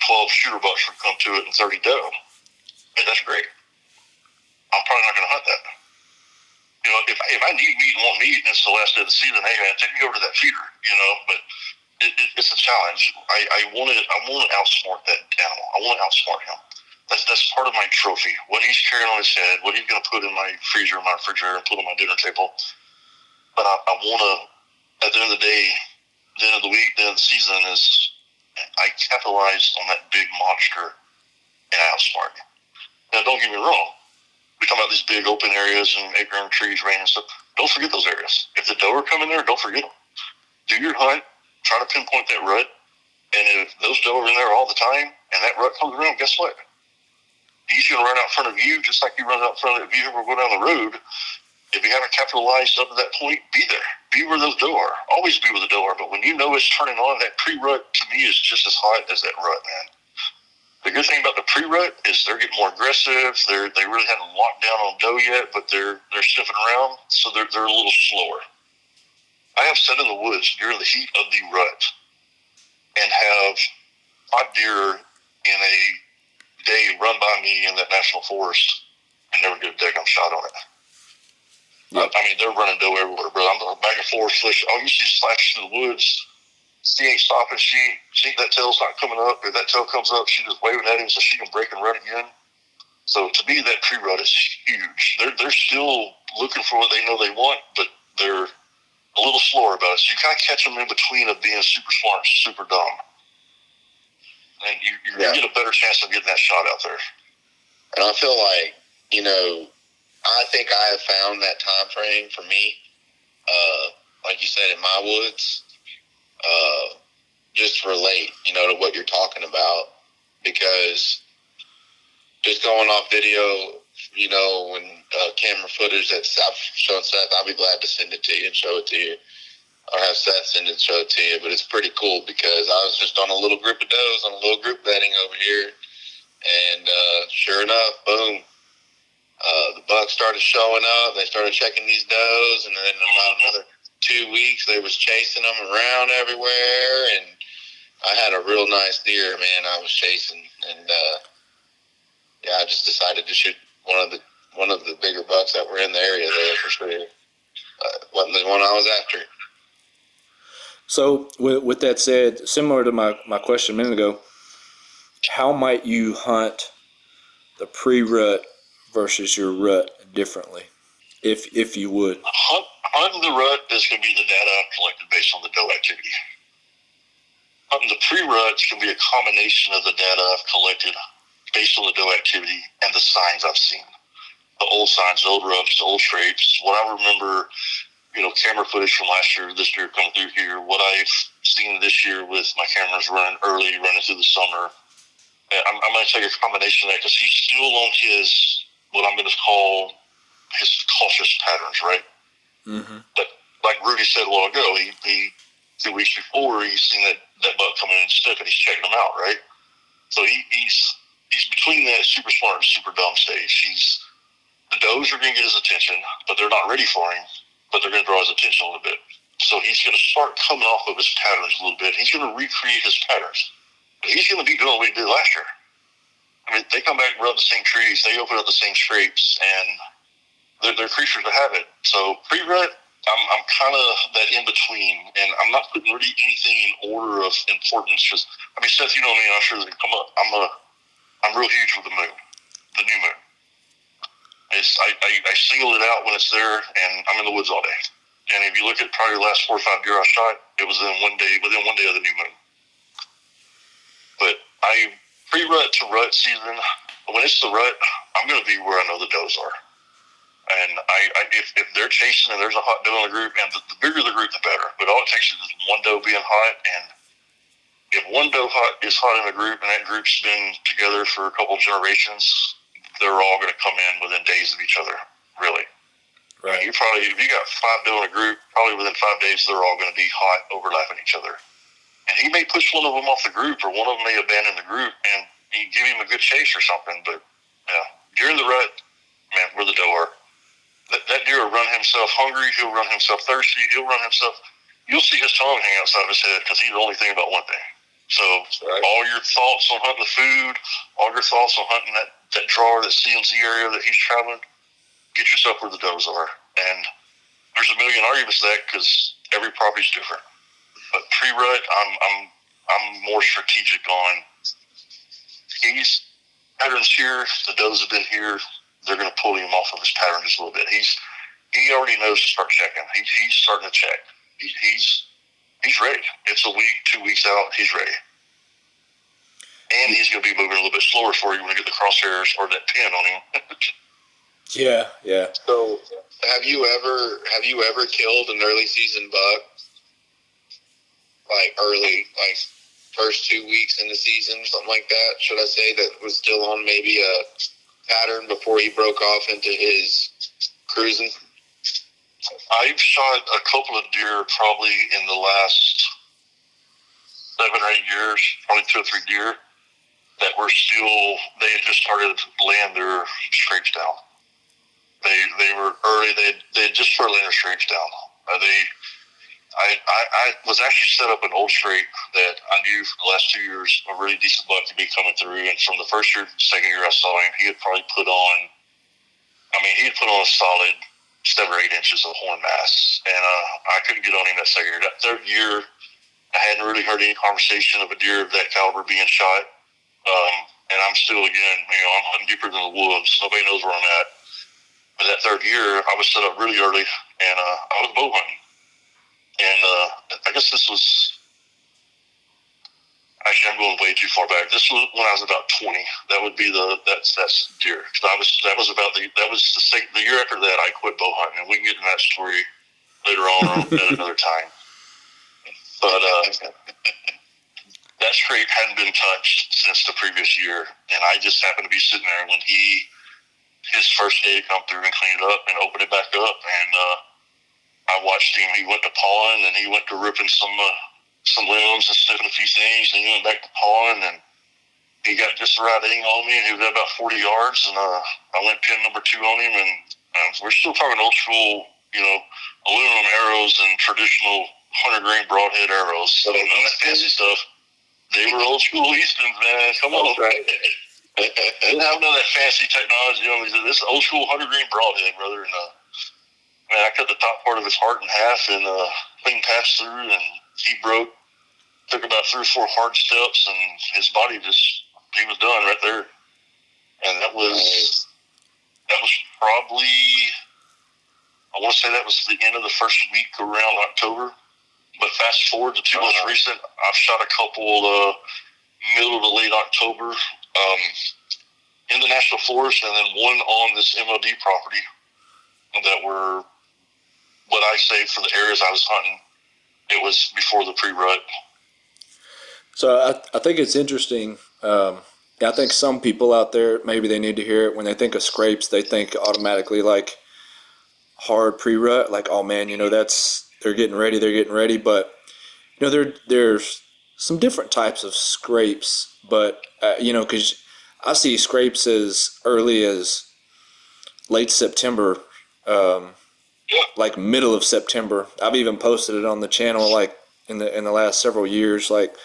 12 shooter bucks would come to it and 30 doe. Hey, that's great. I'm probably not going to hunt that. If I need meat and want meat and it's the last day of the season, hey man, take me over to that feeder, but it's a challenge. I want to outsmart that animal. I want to outsmart him. That's part of my trophy. What he's carrying on his head, what he's going to put in my freezer, my refrigerator, and put on my dinner table. But I want to, at the end of the day, the end of the week, the end of the season is, I capitalized on that big monster and I outsmart him. Now, don't get me wrong. We talk about these big open areas and acorn trees, rain and stuff. Don't forget those areas. If the doe are coming there, don't forget them. Do your hunt. Try to pinpoint that rut. And if those doe are in there all the time and that rut comes around, guess what? He's going to run out in front of you just like he runs out in front of you ever go down the road. If you haven't capitalized up to that point, be there. Be where those doe are. Always be where the doe are. But when you know it's turning on, that pre-rut to me is just as hot as that rut, man. The good thing about the pre-rut is they're getting more aggressive. They really haven't locked down on doe yet, but they're sniffing around, so they're a little slower. I have sat in the woods during the heat of the rut and have 5 deer in a day run by me in that national forest and never get a daggum shot on it. Yep. I mean, they're running doe everywhere, bro. I'm back and forth, all you see slash through the woods. She ain't stopping. She that tail's not coming up. If that tail comes up, she's just waving at him so she can break and run again. So to me, that pre-rut is huge. They're still looking for what they know they want, but they're a little slower about it. So you kind of catch them in between of being super smart and super dumb. And you're going to get a better chance of getting that shot out there. And I feel like, I think I have found that time frame for me, like you said, in my woods, just relate, to what you're talking about, because just going off video, when camera footage that I've shown Seth, I'll be glad to send it to you and show it to you, or have Seth send it and show it to you. But it's pretty cool because I was just on a little group of does on a little group bedding over here, and sure enough, boom, the bucks started showing up. They started checking these does, and then in about another 2 weeks, they was chasing them around everywhere, and I had a real nice deer, man, I was chasing, and I just decided to shoot one of the bigger bucks that were in the area there for sure. Wasn't the one I was after. So with that said, similar to my question a minute ago, how might you hunt the pre-rut versus your rut differently, if you would? Hunting the rut is going to be the data I've collected based on the doe activity. Hunting the pre-rut can be a combination of the data I've collected based on the doe activity and the signs I've seen. The old signs, the old ruts, the old scrapes. What I remember, camera footage from last year, this year coming through here. What I've seen this year with my cameras running early, running through the summer. I'm going to take a combination of that because he's still on his, what I'm going to call his cautious patterns, right? Mm-hmm. But like Rudy said a while ago, he 2 weeks before, he's seen that buck coming in stiff and he's checking them out, right? So he's between that super smart and super dumb stage. The does are going to get his attention, but they're not ready for him, but they're going to draw his attention a little bit. So he's going to start coming off of his patterns a little bit. He's going to recreate his patterns. But he's going to be doing what he did last year. I mean, they come back and rub the same trees. They open up the same scrapes, and they're creatures of habit. So pre-rut, I'm kind of that in between, and I'm not putting really anything in order of importance. Because Seth, you know me, and I'm sure they can come up. I'm real huge with the moon, the new moon. I single it out when it's there, and I'm in the woods all day. And if you look at probably the last 4 or 5 deer I shot, it was within one day of the new moon. But pre-rut to rut season, when it's the rut, I'm going to be where I know the does are. And if they're chasing and there's a hot doe in the group, and the bigger the group, the better. But all it takes is one doe being hot, and if one doe is hot in a group, and that group's been together for a couple of generations, they're all going to come in within days of each other, really. Right. If you got 5 doe in a group, probably within 5 days, they're all going to be hot, overlapping each other. And he may push one of them off the group, or one of them may abandon the group, and you give him a good chase or something. But during the rut, man, we're the doe are. That deer will run himself hungry. He'll run himself thirsty. You'll see his tongue hang outside of his head because he's only thinking about one thing. So all your thoughts on hunting the food, all your thoughts on hunting that drawer, that CMZ area that he's traveling, get yourself where the does are. And there's a million arguments to that because every property's different. But pre-rut, I'm more strategic on he's patterns here, the does have been here, they're going to pull him off of his pattern just a little bit. He already knows to start checking. He's starting to check. He's ready. It's a week, 2 weeks out, he's ready. And he's going to be moving a little bit slower for you when you get the crosshairs or that pin on him. Yeah. So, have you ever killed an early season buck? Like early, like first 2 weeks in the season, something like that, should I say, that was still on maybe a pattern before he broke off into his cruising? I've shot a couple of deer probably in the last 7 or 8 years, probably 2 or 3 deer that were still, they had just started laying their scrapes down. They were early, they had just started laying their scrapes down. I was actually set up an old scrape that I knew for the last 2 years a really decent buck to be coming through. And from the first year to the second year I saw him, he had probably put on a solid 7 or 8 inches of horn mass. And I couldn't get on him that second year. That third year, I hadn't really heard any conversation of a deer of that caliber being shot. And I'm still, again, I'm hunting deeper than the wolves. Nobody knows where I'm at. But that third year, I was set up really early, and I was bow hunting. And I guess this was, actually, I'm going way too far back. This was when I was about 20. That would be that's deer. That was the year after that I quit bow hunting, and we can get into that story later on at another time. But that scrape hadn't been touched since the previous year, and I just happened to be sitting there when his first day to come through and clean it up and open it back up, and I watched him. He went to pawing, and he went to ripping some limbs and sniffing a few things, and he went back to pawing, and he got just the right angle on me, and he was at about 40 yards, and I went pin number 2 on him, and we're still talking old school, aluminum arrows and traditional 100-grain broadhead arrows. So none of that fancy stuff. They were old school Eastons, man. Come on. Right. They didn't have none of that fancy technology. This old school 100-grain broadhead, brother, and man, I cut the top part of his heart in half and clean passed through, and he broke. Took about 3 or 4 hard steps, and his body he was done right there. and that was probably, I want to say that was the end of the first week around October. But fast forward to two most recent, I've shot a couple middle to late October in the National Forest, and then one on this MLD property that were what I say for the areas I was hunting. It was before the pre-rut. So I think it's interesting. I think some people out there, maybe they need to hear it. When they think of scrapes, they think automatically like hard pre-rut, like, oh man, they're getting ready. But there's some different types of scrapes. But because I see scrapes as early as late September, like middle of September. I've even posted it on the channel, like in the last several years, like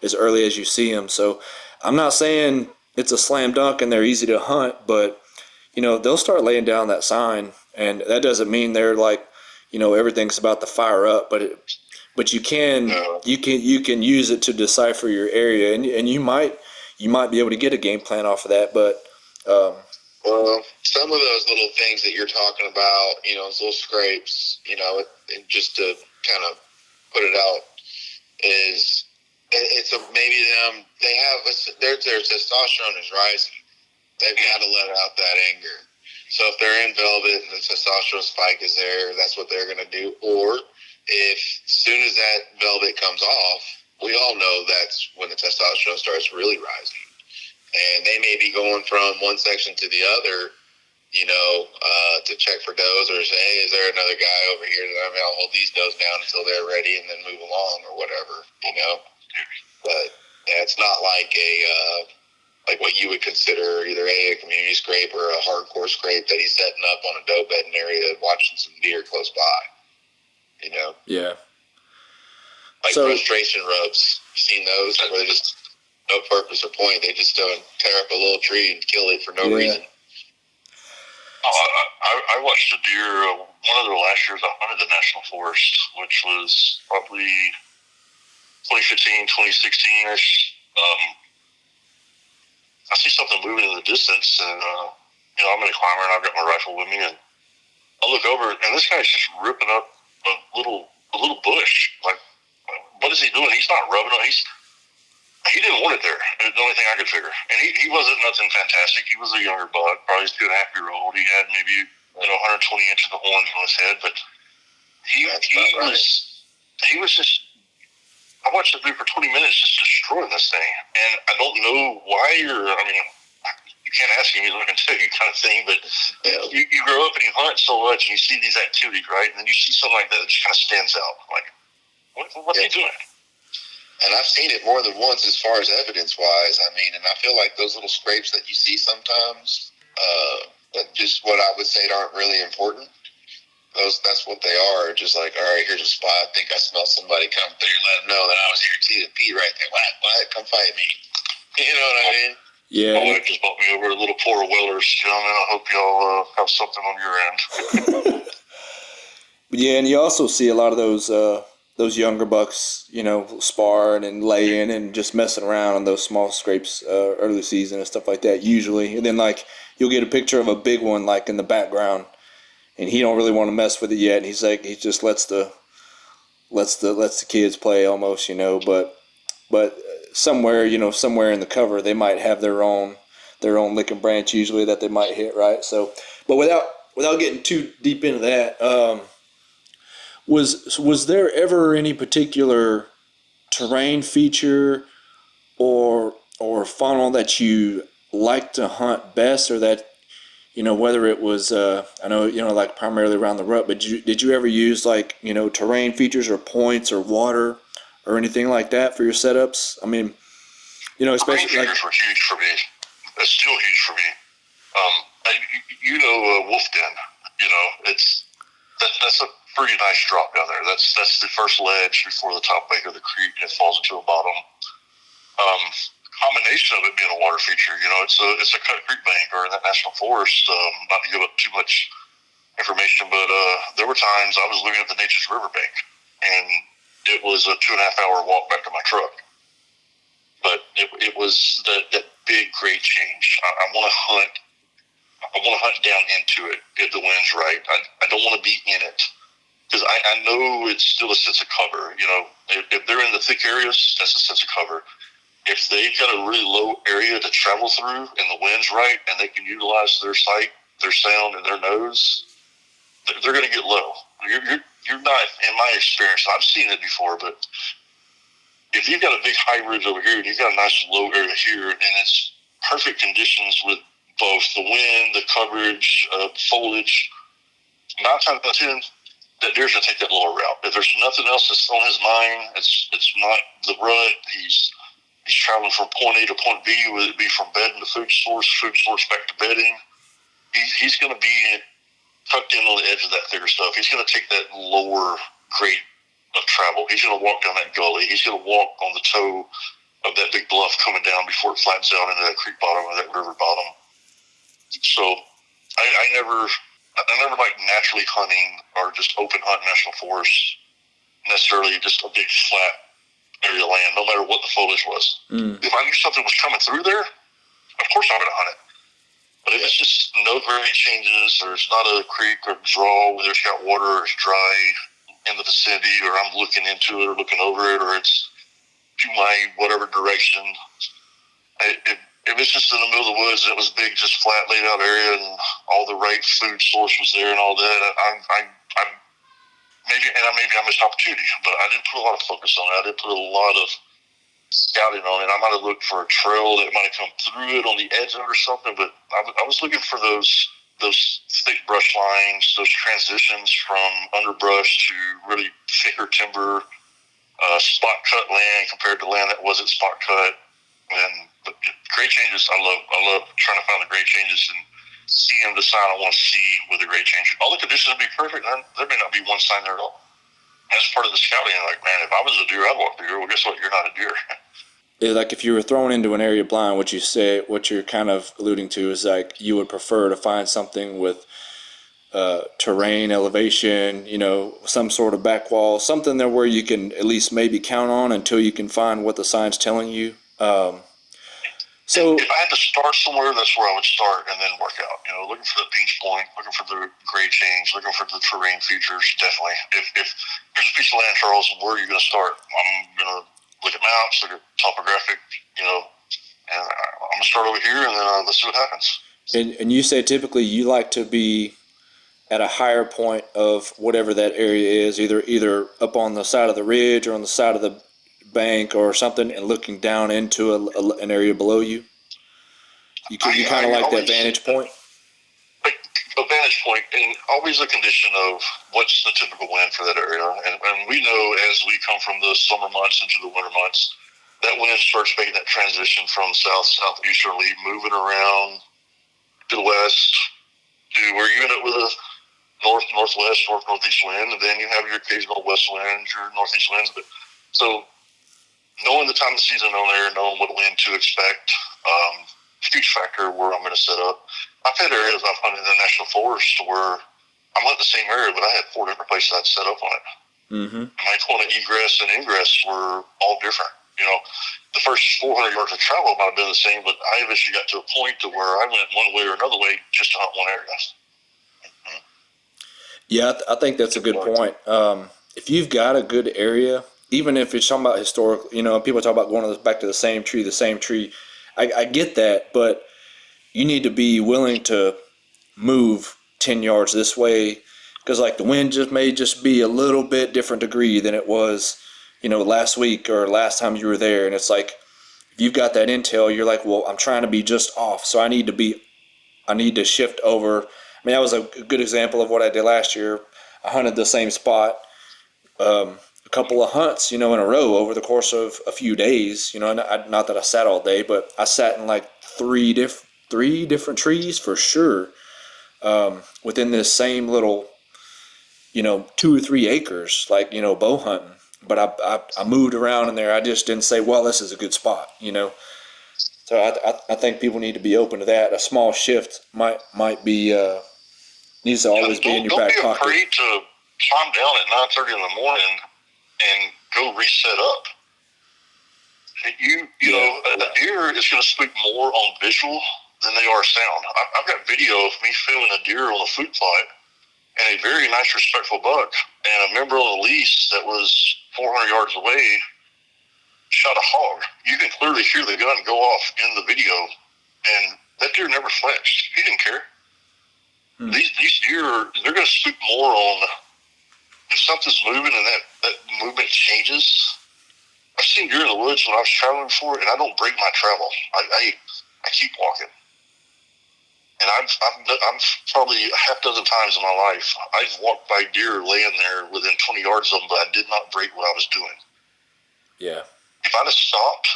as early as you see them. So I'm not saying it's a slam dunk and they're easy to hunt, but they'll start laying down that sign, and that doesn't mean they're like everything's about to fire up, but you can use it to decipher your area, and you might be able to get a game plan off of that. But well, some of those little things that you're talking about, those little scrapes, and just to kind of put it out, is it's maybe them. They have their testosterone is rising. They've got to let out that anger. So if they're in velvet and the testosterone spike is there, that's what they're going to do. Or if as soon as that velvet comes off, we all know that's when the testosterone starts really rising. And they may be going from one section to the other, to check for does, or say, hey, is there another guy over here that I'll hold these does down until they're ready and then move along or whatever, But yeah, it's not like like what you would consider either a community scrape or a hardcore scrape that he's setting up on a doe bedding area watching some deer close by, Yeah. Like frustration rubs. You seen those where they just no purpose or point. They just don't tear up a little tree and kill it for no reason. I watched a deer, one of the last years I hunted the National Forest, which was probably 2015, 2016-ish. I see something moving in the distance, and, I'm in a climber, and I've got my rifle with me, and I look over, and this guy's just ripping up a little bush. Like, what is he doing? He's not rubbing it. He didn't want it there. It's the only thing I could figure. And he wasn't nothing fantastic. He was a younger buck, probably 2.5-year-old. He had maybe 120 inches of horns on his head, but he was just. I watched the dude for 20 minutes just destroying this thing, and I don't know why you can't ask him, he's looking to you kind of thing, but you grow up and you hunt so much and you see these activities, right? And then you see something like that just kind of stands out. Like, what's he doing? And I've seen it more than once as far as evidence-wise. And I feel like those little scrapes that you see sometimes, just what I would say aren't really important. That's what they are. Just like, all right, here's a spot. I think I smell somebody come through. Let them know that I was here too. And Pete right there. What? Come fight me. You know what I mean? Yeah. My wife just bought me over a little pour of Weller's. Gentlemen, I hope y'all have something on your end. Yeah, and you also see a lot of those younger bucks, sparring and laying and just messing around on those small scrapes early season and stuff like that usually. And then like you'll get a picture of a big one like in the background, and he don't really want to mess with it yet. And he's like, he just lets the kids play almost, But somewhere in the cover, they might have their own licking branch usually that they might hit, right? So, but without getting too deep into that, was there ever any particular terrain feature or funnel that you like to hunt best, or that whether it was I know like primarily around the rut, but did you ever use like terrain features or points or water or anything like that for your setups? I mean, especially like were huge for me. That's still huge for me. Wolf Den. That's a pretty nice drop down there. That's the first ledge before the top bank of the creek, and it falls into a bottom. Combination of it being a water feature, it's a cut creek bank or in that national forest. Not to give up too much information, but there were times I was looking at the Nature's Riverbank, and it was a 2.5-hour walk back to my truck. But it was that big grade change. I want to hunt. I want to hunt down into it if the wind's right. I don't want to be in it because I know it's still a sense of cover. You know, if they're in the thick areas, that's a sense of cover. If they've got a really low area to travel through and the wind's right and they can utilize their sight, their sound, and their nose, they're going to get low. You're not, in my experience, I've seen it before, but if you've got a big high ridge over here and you've got a nice low area here and it's perfect conditions with both the wind, the coverage, foliage, 9 times out of 10, that deer's going to take that lower route. If there's nothing else that's on his mind, it's not the rut. He's traveling from point A to point B, whether it be from bedding to food source back to bedding. He's going to be tucked in on the edge of that thicker stuff. He's going to take that lower grade of travel. He's going to walk down that gully. He's going to walk on the toe of that big bluff coming down before it flattens out into that creek bottom or that river bottom. So I never like naturally hunting or just open hunt national forests, necessarily just a big flat area of land, no matter what the foliage was. If I knew something was coming through there, of course I'm going to hunt it. But if it's just no grade changes, or it's not a creek or draw where there's got water or it's dry in the vicinity, or I'm looking into it or looking over it, or it's to my whatever direction, if it's just in the middle of the woods and it was big, just flat laid out area and all the right food source was there and all that, maybe I missed opportunity, but I didn't put a lot of focus on it. I didn't put a lot of scouting on it. I might have looked for a trail that might have come through it on the edge of it or something, but I was looking for those thick brush lines, those transitions from underbrush to really thicker timber, spot cut land compared to land that wasn't spot cut. And but grade changes, I love trying to find the grade changes and seeing the sign I want to see with the grade change. All the conditions will be perfect, and there may not be one sign there at all. That's part of the scouting. Like, man, if I was a deer, I'd walk through here. Well, guess what? You're not a deer. Yeah, like if you were thrown into an area blind, what you're kind of alluding to is like you would prefer to find something with terrain, elevation, some sort of back wall, something there where you can at least maybe count on until you can find what the sign's telling you. So if I had to start somewhere, that's where I would start and then work out. Looking for the pinch point, looking for the grade change, looking for the terrain features. Definitely. If there's a piece of land, Charles, where are you going to start? I'm going to look at maps, look at topographic, and I'm going to start over here, and then let's see what happens. And you say typically you like to be at a higher point of whatever that area is, either up on the side of the ridge or on the side of the bank or something, and looking down into an area below you. You kind of like that vantage point. A vantage point, and always a condition of what's the typical wind for that area. And we know as we come from the summer months into the winter months, that wind starts making that transition from southeasterly, moving around to the west, to where you end up with a northwest, northeast wind, and then you have your occasional west winds, your northeast winds. But so knowing the time of season on there, knowing what wind to expect, huge factor where I'm going to set up. I've had areas I've hunted in the national forest where I'm hunting the same area, but I had 4 different places I'd set up on it. Mm-hmm. My point of egress and ingress were all different. The first 400 yards of travel might have been the same, but I eventually got to a point to where I went one way or another way just to hunt one area. Mm-hmm. Yeah, I think that's a good point. If you've got a good area, even if it's talking about historical, people talk about going back to the same tree. I get that, but you need to be willing to move 10 yards this way, because like the wind may be a little bit different degree than it was, last week or last time you were there. And it's like, if you've got that intel, you're like, well, I'm trying to be just off, so I need to shift over. I mean, that was a good example of what I did last year. I hunted the same spot, a couple of hunts, in a row over the course of a few days. Not that I sat all day, but I sat in like three different trees for sure, within this same little, 2 or 3 acres, like, bow hunting. But I moved around in there. I just didn't say, well, this is a good spot, So I think people need to be open to that. A small shift might be needs to always be in your back pocket. Don't be afraid to climb down at 9:30 in the morning and go reset up. You know, a deer is going to speak more on visual than they are sound. I've got video of me filming a deer on a food plot and a very nice, respectful buck, and a member on a lease that was 400 yards away shot a hog. You can clearly hear the gun go off in the video, and that deer never flexed. He didn't care. These deer, they're going to speak more on if something's moving and that movement changes. I've seen deer in the woods when I was traveling before, and I don't break my travel. I keep walking. And I've probably a half dozen times in my life, I've walked by deer laying there within 20 yards of them, but I did not break what I was doing. Yeah. If I'd have stopped,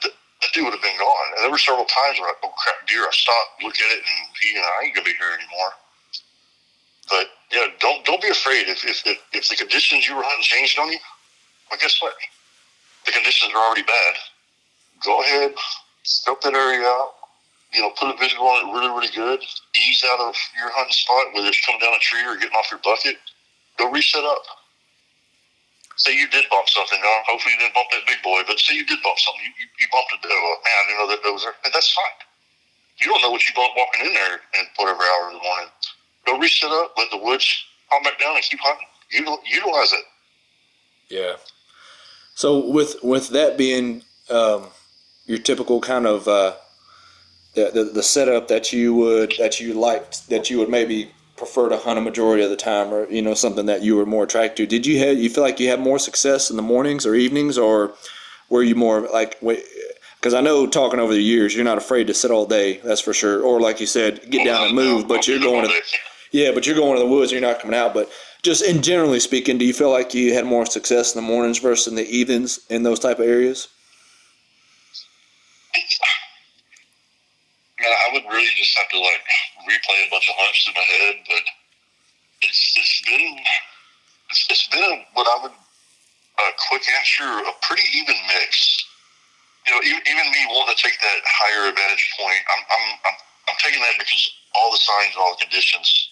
that dude would have been gone. And there were several times where oh crap, deer, I stopped, look at it, and I ain't gonna be here anymore. But yeah, don't be afraid. If the conditions you were hunting changed on you, well, guess what? The conditions are already bad. Go ahead, scope that area out. You know, put a visual on it really, really good. Ease out of your hunting spot, whether it's coming down a tree or getting off your bucket. Go reset up. Say you did bump something. Hopefully you didn't bump that big boy, but say you did bump something. You bumped a doe. Man, I didn't know that doe was there. And that's fine. You don't know what you bumped walking in there at whatever hour of the morning. Go reset up. Let the woods calm back down and keep hunting. Utilize it. Yeah. So with that being your typical kind of the setup that you would maybe prefer to hunt a majority of the time, or something that you were more attracted to, you feel like you had more success in the mornings or evenings, or were you more like, because I know talking over the years, you're not afraid to sit all day, that's for sure, or like you said, get down and move, but you're going to the woods and you're not coming out. But just in generally speaking, do you feel like you had more success in the mornings versus in the evenings in those type of areas? I would really just have to replay a bunch of hunts in my head, but it's been what I would quick answer, a pretty even mix. Even me wanting to take that higher advantage point, I'm taking that because all the signs and all the conditions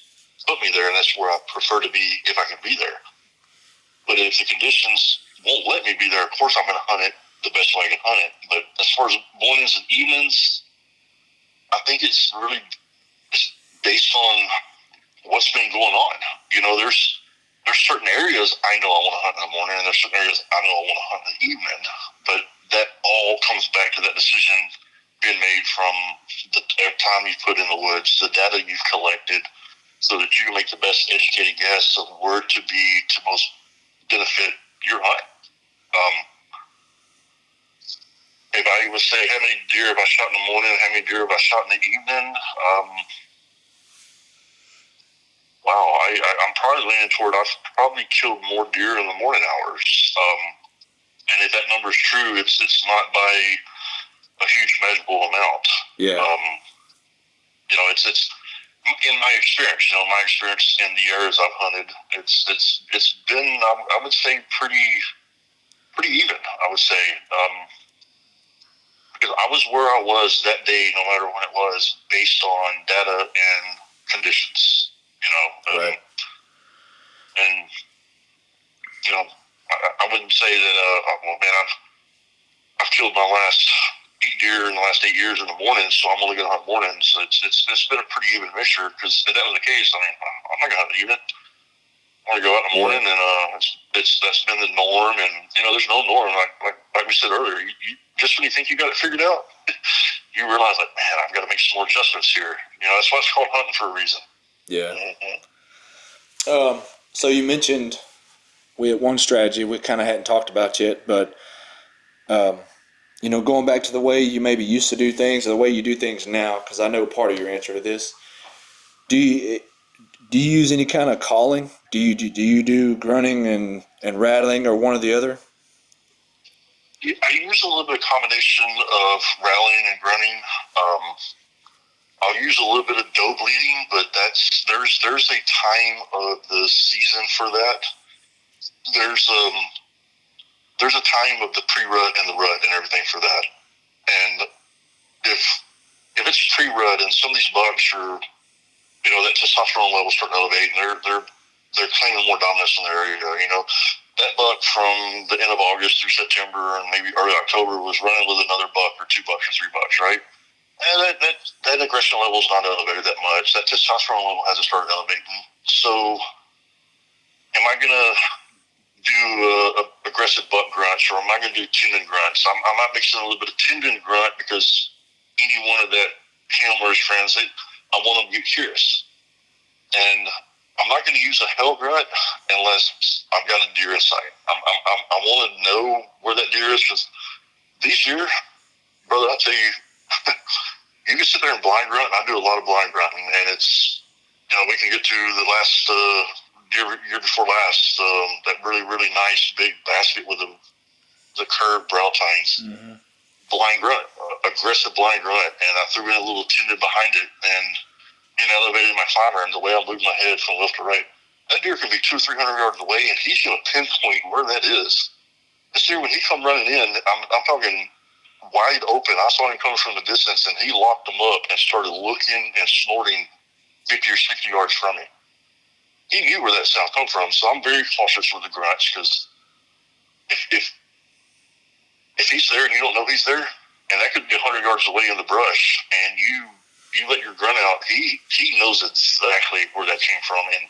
put me there, and that's where I prefer to be if I can be there. But if the conditions won't let me be there, of course I'm going to hunt it the best way I can hunt it. But as far as mornings and evenings, I think it's really based on what's been going on. There's certain areas I know I want to hunt in the morning, and there's certain areas I know I want to hunt in the evening. But that all comes back to that decision being made from the time you put in the woods, the data you've collected, so that you can make the best educated guess of where to be to most benefit your hunt. If I would say how many deer have I shot in the morning and how many deer have I shot in the evening, I'm probably leaning toward I've probably killed more deer in the morning hours. And if that number is true, it's not by a huge measurable amount. Yeah. It's in my experience. My experience in the areas I've hunted, it's been I would say pretty even. I would say. Because I was where I was that day, no matter when it was, based on data and conditions, Right. And, I wouldn't say that, I've killed my last 8 deer in the last 8 years in the morning, so I'm only going to hunt mornings. So it's been a pretty even mixture, because if that was the case, I'm not going to hunt the evening. I want to go out in the morning, and that's been the norm. And there's no norm. Like we said earlier, you just when you think you got it figured out, you realize man, I've got to make some more adjustments here. That's why it's called hunting for a reason. Yeah. Mm-hmm. So you mentioned we had one strategy we kind of hadn't talked about yet, but going back to the way you maybe used to do things or the way you do things now, because I know part of your answer to this. Do you use any kind of calling? Do you do grunting and rattling, or one or the other? I use a little bit of combination of rattling and grunting. I'll use a little bit of doe bleeding, but there's a time of the season for that. There's a time of the pre-rut and the rut and everything for that. And if it's pre-rut and some of these bucks are, that testosterone level starting to elevate, and they're claiming more dominance in their area, that buck from the end of August through September and maybe early October was running with another buck or 2 bucks or 3 bucks, right? And that aggression level is not elevated that much. That testosterone level hasn't started elevating. So, am I going to do aggressive buck grunts, or am I going to do tendon grunts? I might mix in a little bit of tendon grunt because any one of that him or his friends, I want them to get curious. And I'm not going to use a hell grunt unless I've got a deer in sight. I want to know where that deer is, because these deer, brother, I tell you, you can sit there and blind grunt. I do a lot of blind grunting, and it's, we can get to the last year before last, that really, really nice big basket with the curved brow tines. Mm-hmm. Blind grunt, aggressive blind grunt, and I threw in a little tendon behind it and elevated my climber, and the way I moved my head from left to right, that deer can be 200 or 300 yards away, and he's going to pinpoint where that is. This deer, when he come running in, I'm talking wide open. I saw him coming from the distance, and he locked him up and started looking and snorting 50 or 60 yards from me. He knew where that sound come from, so I'm very cautious with the grunts, because if he's there and you don't know he's there, and that could be 100 yards away in the brush, and you let your grunt out, he knows exactly where that came from, and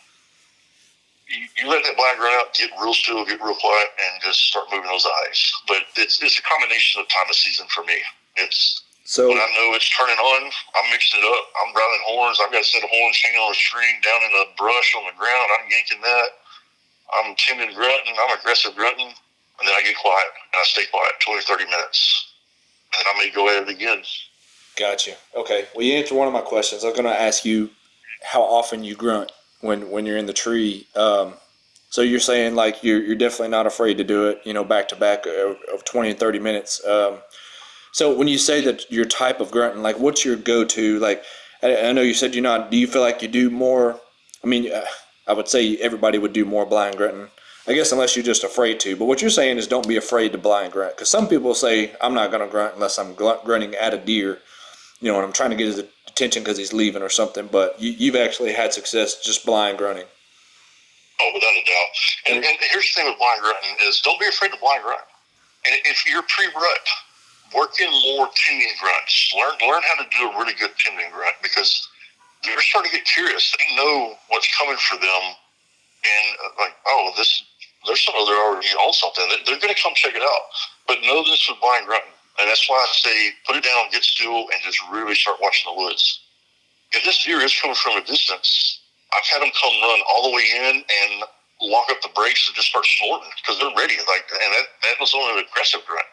you let that blind grunt out, get real still, get real quiet, and just start moving those eyes. But it's a combination of time of season for me. It's so when I know it's turning on, I'm mixing it up. I'm grinding horns. I've got a set of horns hanging on a string down in the brush on the ground. I'm yanking that. I'm tendon grunting. I'm aggressive grunting. And then I get quiet, and I stay quiet 20, 30 minutes. And then I may go at it again. Gotcha. Okay. Well, you answered one of my questions. I'm going to ask you how often you grunt when you're in the tree. So you're saying like you're definitely not afraid to do it, back to back of 20 and 30 minutes. So when you say that your type of grunting, like what's your go-to? Like I know you said you're not. Do you feel like you do more? I mean, I would say everybody would do more blind grunting. I guess unless you're just afraid to. But what you're saying is don't be afraid to blind grunt. Because some people say, I'm not going to grunt unless I'm grunting at a deer, and I'm trying to get his attention because he's leaving or something. But you've actually had success just blind grunting. Oh, without a doubt. And here's the thing with blind grunting is don't be afraid to blind grunt. And if you're pre-rut, work in more tending grunts. Learn how to do a really good tending grunt, because they're starting to get curious. They know what's coming for them. And there's something they're already on something. They're going to come check it out. But know this with blind grunting. And that's why I say put it down, get still, and just really start watching the woods. If this deer is coming from a distance, I've had them come run all the way in and lock up the brakes and just start snorting because they're ready. And that was only an aggressive grunt.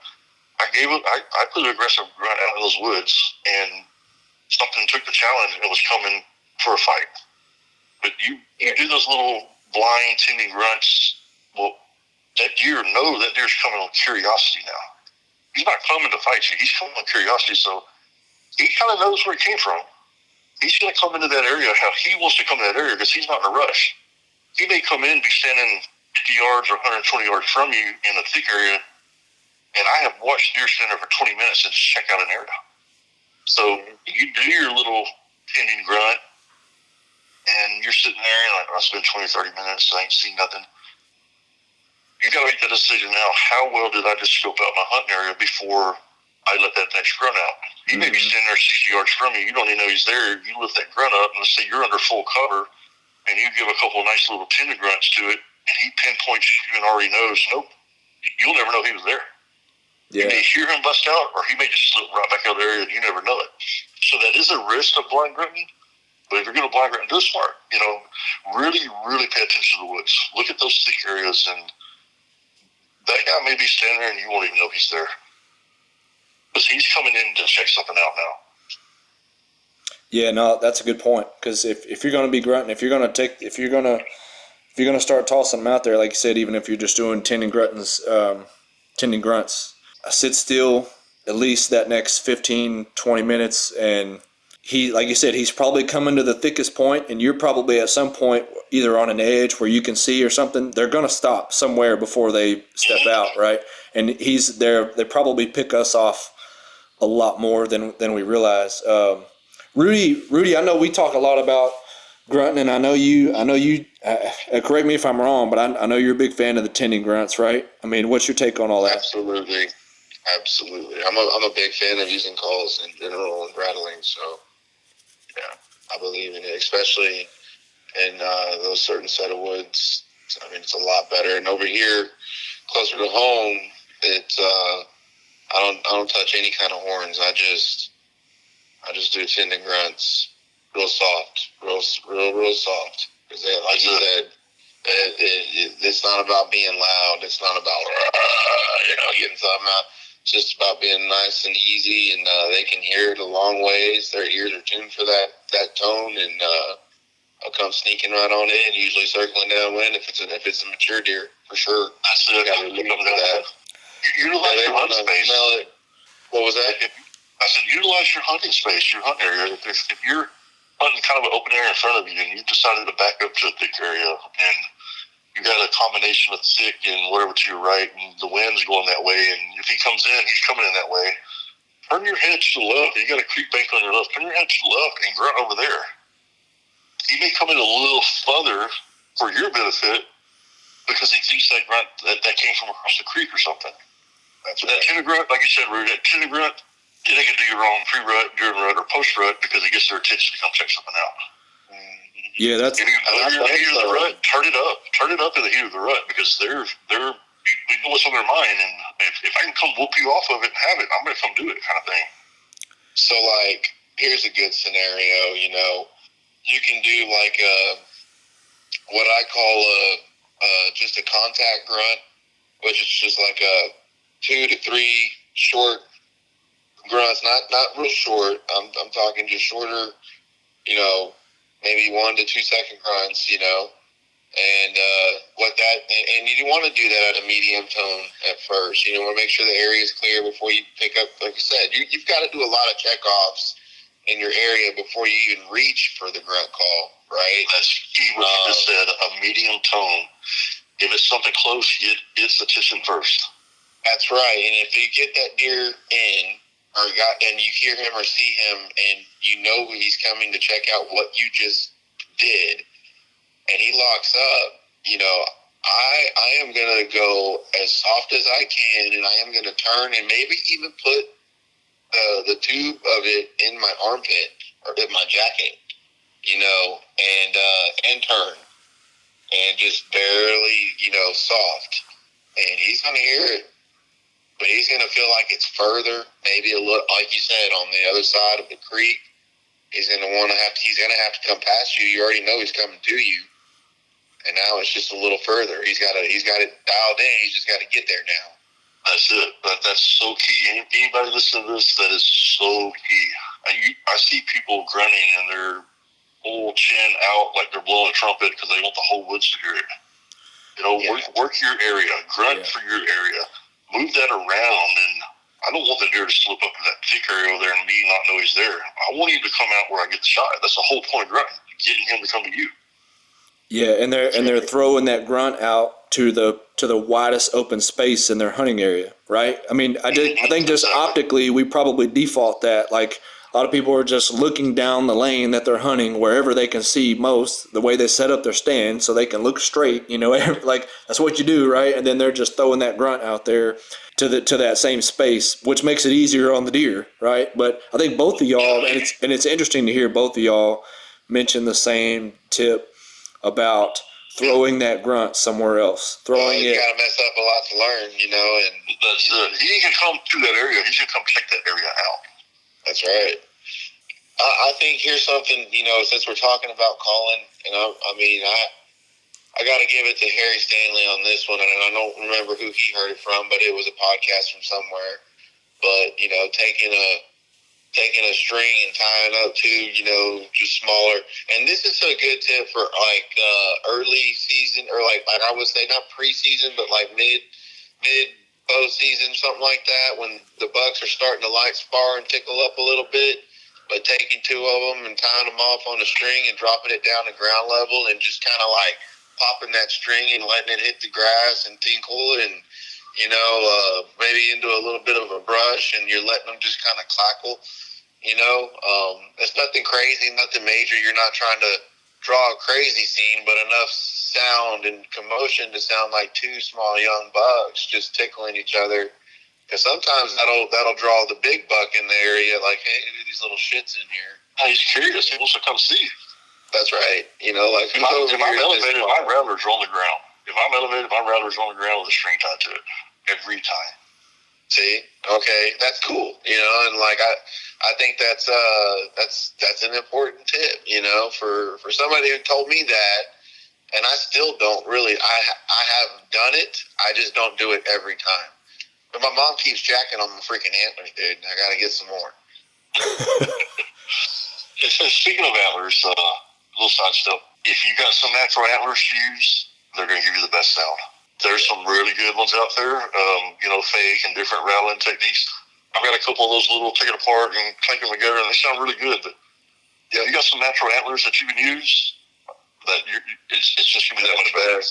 I put an aggressive grunt out in those woods, and something took the challenge and was coming for a fight. But you do those little blind tending grunts. Well, that deer's coming on curiosity now. He's not coming to fight you. He's coming on curiosity. So he kind of knows where he came from. He's going to come into that area how he wants to come to that area, because he's not in a rush. He may come in and be standing 50 yards or 120 yards from you in a thick area, and I have watched deer stand there for 20 minutes and just check out an area. So you do your little tending grunt, and you're sitting there and like, I spent 20, 30 minutes, I ain't seen nothing. You got to make that decision now. How well did I just scope out my hunting area before I let that next grunt out? He may be standing there 60 yards from you. You don't even know he's there. You lift that grunt up, and let's say you're under full cover, and you give a couple of nice little tendon grunts to it, and he pinpoints you and already knows, nope, you'll never know he was there. Yeah. You may hear him bust out, or he may just slip right back out of the area, and you never know it. So that is a risk of blind grunting. But if you're going to blind grunt, do it smart. Really, really pay attention to the woods. Look at those thick areas, and that guy may be standing there and you won't even know he's there. But he's coming in to check something out now. Yeah, no, that's a good point. Because if you're going to be grunting, if you're going to start tossing them out there, like you said, even if you're just doing tending grunts, sit still at least that next 15, 20 minutes, and he, like you said, he's probably coming to the thickest point, and you're probably at some point either on an edge where you can see or something. They're going to stop somewhere before they step out, right? And he's there. They probably pick us off a lot more than we realize. Rudy, I know we talk a lot about Grunt, and I know you. Correct me if I'm wrong, but I know you're a big fan of the tendon grunts, right? I mean, what's your take on all that? Absolutely. I'm a big fan of using calls in general and rattling. So yeah, I believe in it, especially in those certain set of woods. I mean, it's a lot better. And over here, closer to home, it's I don't touch any kind of horns. I just do tendon grunts, real soft, real soft. Because like you said, it's not about being loud. It's not about getting something out. It's just about being nice and easy, and they can hear it a long ways. Their ears are tuned for that tone, and I'll come sneaking right on in, usually circling downwind if it's a mature deer for sure. That's it. Got to look for that. Utilize your hunting space. Smell it. What was that? I said utilize your hunting space, your hunting area. If you're hunting kind of an open area in front of you, and you decided to back up to a thick area, and you got a combination of thick and whatever to your right, and the wind's going that way, and if he comes in, he's coming in that way. Turn your head to the left. You got a creek bank on your left. Turn your head to the left and grunt over there. He may come in a little further for your benefit because he thinks that grunt that came from across the creek or something. That's right. That tender grunt, like you said, Rudy, that tender grunt, they can do you wrong pre-rut, during rut, or post-rut because it gets their attention to come check something out. Yeah, that's. If you know you're in the heat of the rut, turn it up. Turn it up in the heat of the rut because we know what's on their mind, and if I can come whoop you off of it and have it, I'm going to come do it, kind of thing. So, like, here's a good scenario. You can do like what I call just a contact grunt, which is just like a 2 to 3 short grunts, not real short. I'm talking just shorter, maybe 1 to 2 second grunts, and and you want to do that at a medium tone at first. You want to make sure the area is clear before you pick up. Like you said, you've got to do a lot of checkoffs in your area before you even reach for the grunt call, right? That's key. What you just said, a medium tone. If it's something close, get its attention first. That's right. And if you get that deer in, and you hear him or see him, and you know he's coming to check out what you just did, and he locks up, I am going to go as soft as I can, and I am going to turn and maybe even put the tube of it in my armpit or in my jacket, and turn and just barely, soft. And he's going to hear it, but he's going to feel like it's further, maybe a little, like you said, on the other side of the creek. He's going to have to come past you. You already know he's coming to you. And now it's just a little further. He's got it dialed in. He's just got to get there now. That's it. That's so key. Anybody listening to this, that is so key. I see people grunting and their whole chin out like they're blowing a trumpet because they want the whole woods to hear it. Work your area. Grunt for your area. Move that around, and I don't want the deer to slip up in that thick area over there and me not know he's there. I want him to come out where I get the shot. That's the whole point of grunting, getting him to come to you. Yeah, and they're throwing that grunt out to the widest open space in their hunting area, right? I mean, I think just optically we probably default that. Like a lot of people are just looking down the lane that they're hunting wherever they can see most, the way they set up their stand so they can look straight, like that's what you do, right? And then they're just throwing that grunt out there to that same space, which makes it easier on the deer, right? But I think both of y'all, and it's interesting to hear both of y'all mention the same tip about throwing that grunt somewhere else. You got to mess up a lot to learn, and that's it. He can come to that area. He should come check that area out. That's right. I think here's something, since we're talking about calling, and I got to give it to Harry Stanley on this one, and I don't remember who he heard it from, but it was a podcast from somewhere. But, taking a string and tying up to, just smaller. And this is a good tip for early season, or like I would say not preseason, but like mid bow season, something like that, when the bucks are starting to light spar and tickle up a little bit. But taking 2 of them and tying them off on a string and dropping it down to ground level and just kind of like popping that string and letting it hit the grass and tinkle and, maybe into a little bit of a brush, and you're letting them just kind of clackle. It's nothing crazy, nothing major. You're not trying to draw a crazy scene, but enough sound and commotion to sound like two small young bucks just tickling each other. Because sometimes that'll draw the big buck in the area, like, hey, these little shits in here. He's curious. He wants to come see you. That's right. You know, like, if I'm elevated, my rattlers are on the ground. If I'm elevated, my rattlers are on the ground with a string tied to it every time. See, okay, that's cool. You know, and like I think that's an important tip. You know, for somebody who told me that, and I still don't really. I have done it. I just don't do it every time. But my mom keeps jacking on my freaking antlers, dude. I got to get some more. Speaking of antlers, little side step. If you got some natural antlers to use, they're going to give you the best sound. There's some really good ones out there, fake and different rattling techniques. I've got a couple of those little, take it apart and clink them together, and they sound really good. But yeah, you got some natural antlers that you can use. It's just going to be that much better.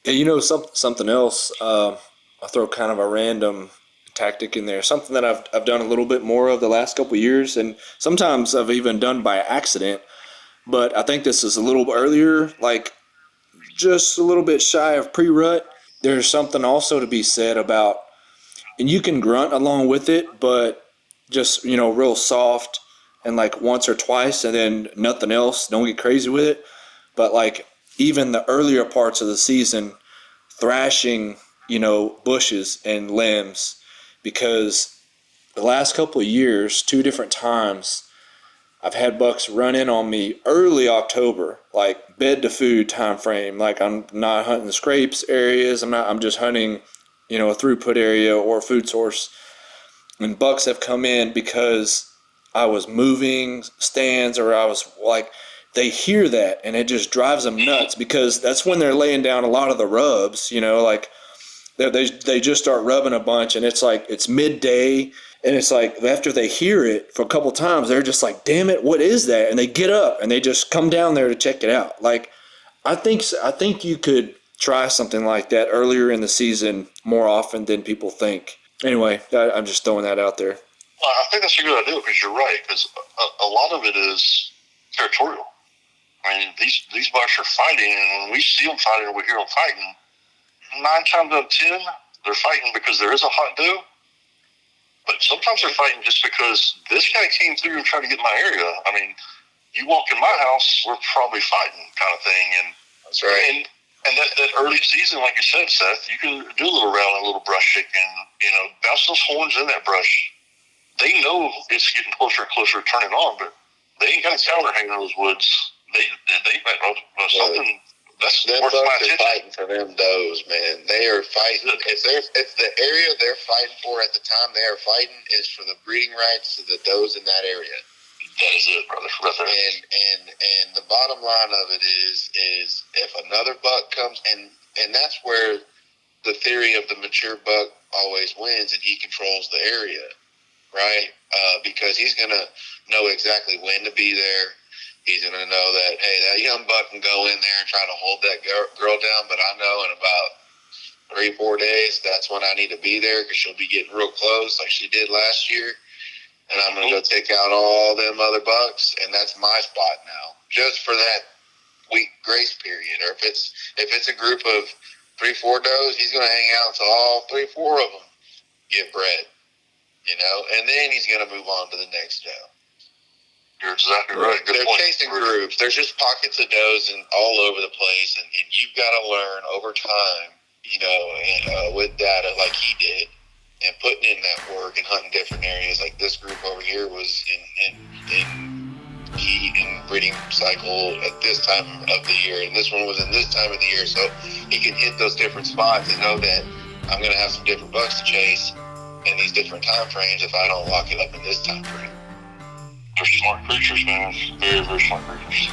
Yeah, you know, something else. I'll throw kind of a random tactic in there. Something that I've done a little bit more of the last couple of years, and sometimes I've even done by accident. But I think this is a little earlier, like just a little bit shy of PreRut. There's something also to be said about, and you can grunt along with it, but just, you know, real soft and like once or twice and then nothing else. Don't get crazy with it. But like even the earlier parts of the season, thrashing, you know, bushes and limbs, because the last couple of years, 2 different times, I've had bucks run in on me early October, like bed to food time frame. Like I'm not hunting the scrapes areas. I'm just hunting, you know, a throughput area or a food source. And bucks have come in because I was moving stands, or I was like, they hear that and it just drives them nuts, because that's when they're laying down a lot of the rubs, you know, like they just start rubbing a bunch, and it's like it's midday. And it's like after they hear it for a couple times, they're just like, damn it, what is that? And they get up and they just come down there to check it out. Like, I think you could try something like that earlier in the season more often than people think. Anyway, I'm just throwing that out there. Well, I think that's a good idea, because you're right, because a lot of it is territorial. I mean, these bucks are fighting, and when we see them fighting or we hear them fighting, 9 times out of 10, they're fighting because there is a hot doe. But sometimes they're fighting just because this guy came through and tried to get in my area. I mean, you walk in my house, we're probably fighting, kind of thing. And that's right. And that early season, like you said, Seth, you can do a little rattling, a little brush shaking, you know, bounce those horns in that brush. They know it's getting closer and closer to turning on, but they ain't got a counter hanging in those woods. They something. That's them worth bucks my are attention. fighting for them does, man. They are fighting. If the area they're fighting for at the time they are fighting is for the breeding rights to the does in that area. That is it, brother. And the bottom line of it is if another buck comes, and that's where the theory of the mature buck always wins, and he controls the area, right? Because he's gonna know exactly when to be there. He's going to know that, hey, that young buck can go in there and try to hold that girl down, but I know in about 3-4 days, that's when I need to be there, because she'll be getting real close like she did last year, and I'm going to go take out all them other bucks, and that's my spot now, just for that week grace period. Or if it's a group of 3-4 does, he's going to hang out until all 3-4 of them get bred, you know, and then he's going to move on to the next doe. You're exactly right. Good They're point. chasing groups. There's just pockets of does and all over the place, and you've got to learn over time, you know, and with data like he did, and putting in that work and hunting different areas. Like this group over here was in heat and breeding cycle at this time of the year, and this one was in this time of the year, so he can hit those different spots and know that I'm going to have some different bucks to chase in these different time frames if I don't lock it up in this time frame. They're smart creatures, man. Very, very smart creatures.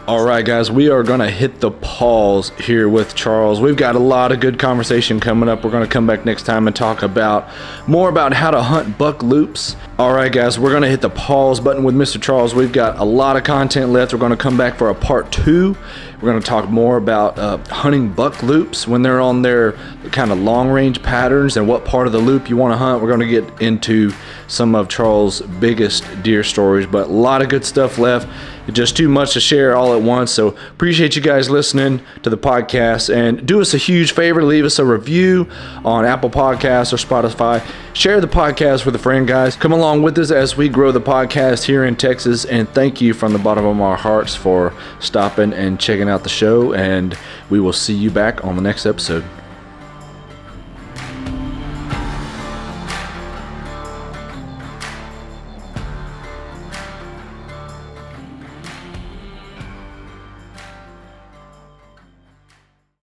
All right, guys, we are going to hit the pause here with Charles. We've got a lot of good conversation coming up. We're going to come back next time and talk about more about how to hunt buck loops. All right, guys, we're going to hit the pause button with Mr. Charles. We've got a lot of content left. We're going to come back for a part 2. We're going to talk more about hunting buck loops when they're on their kind of long-range patterns and what part of the loop you want to hunt. We're going to get into some of Charles' biggest deer stories, but a lot of good stuff left. just too much to share all at once. So appreciate you guys listening to the podcast, and do us a huge favor, leave us a review on Apple Podcasts or Spotify. Share the podcast with a friend, guys. Come along with us as we grow the podcast here in Texas, and thank you from the bottom of our hearts for stopping and checking out the show, and we will see you back on the next episode.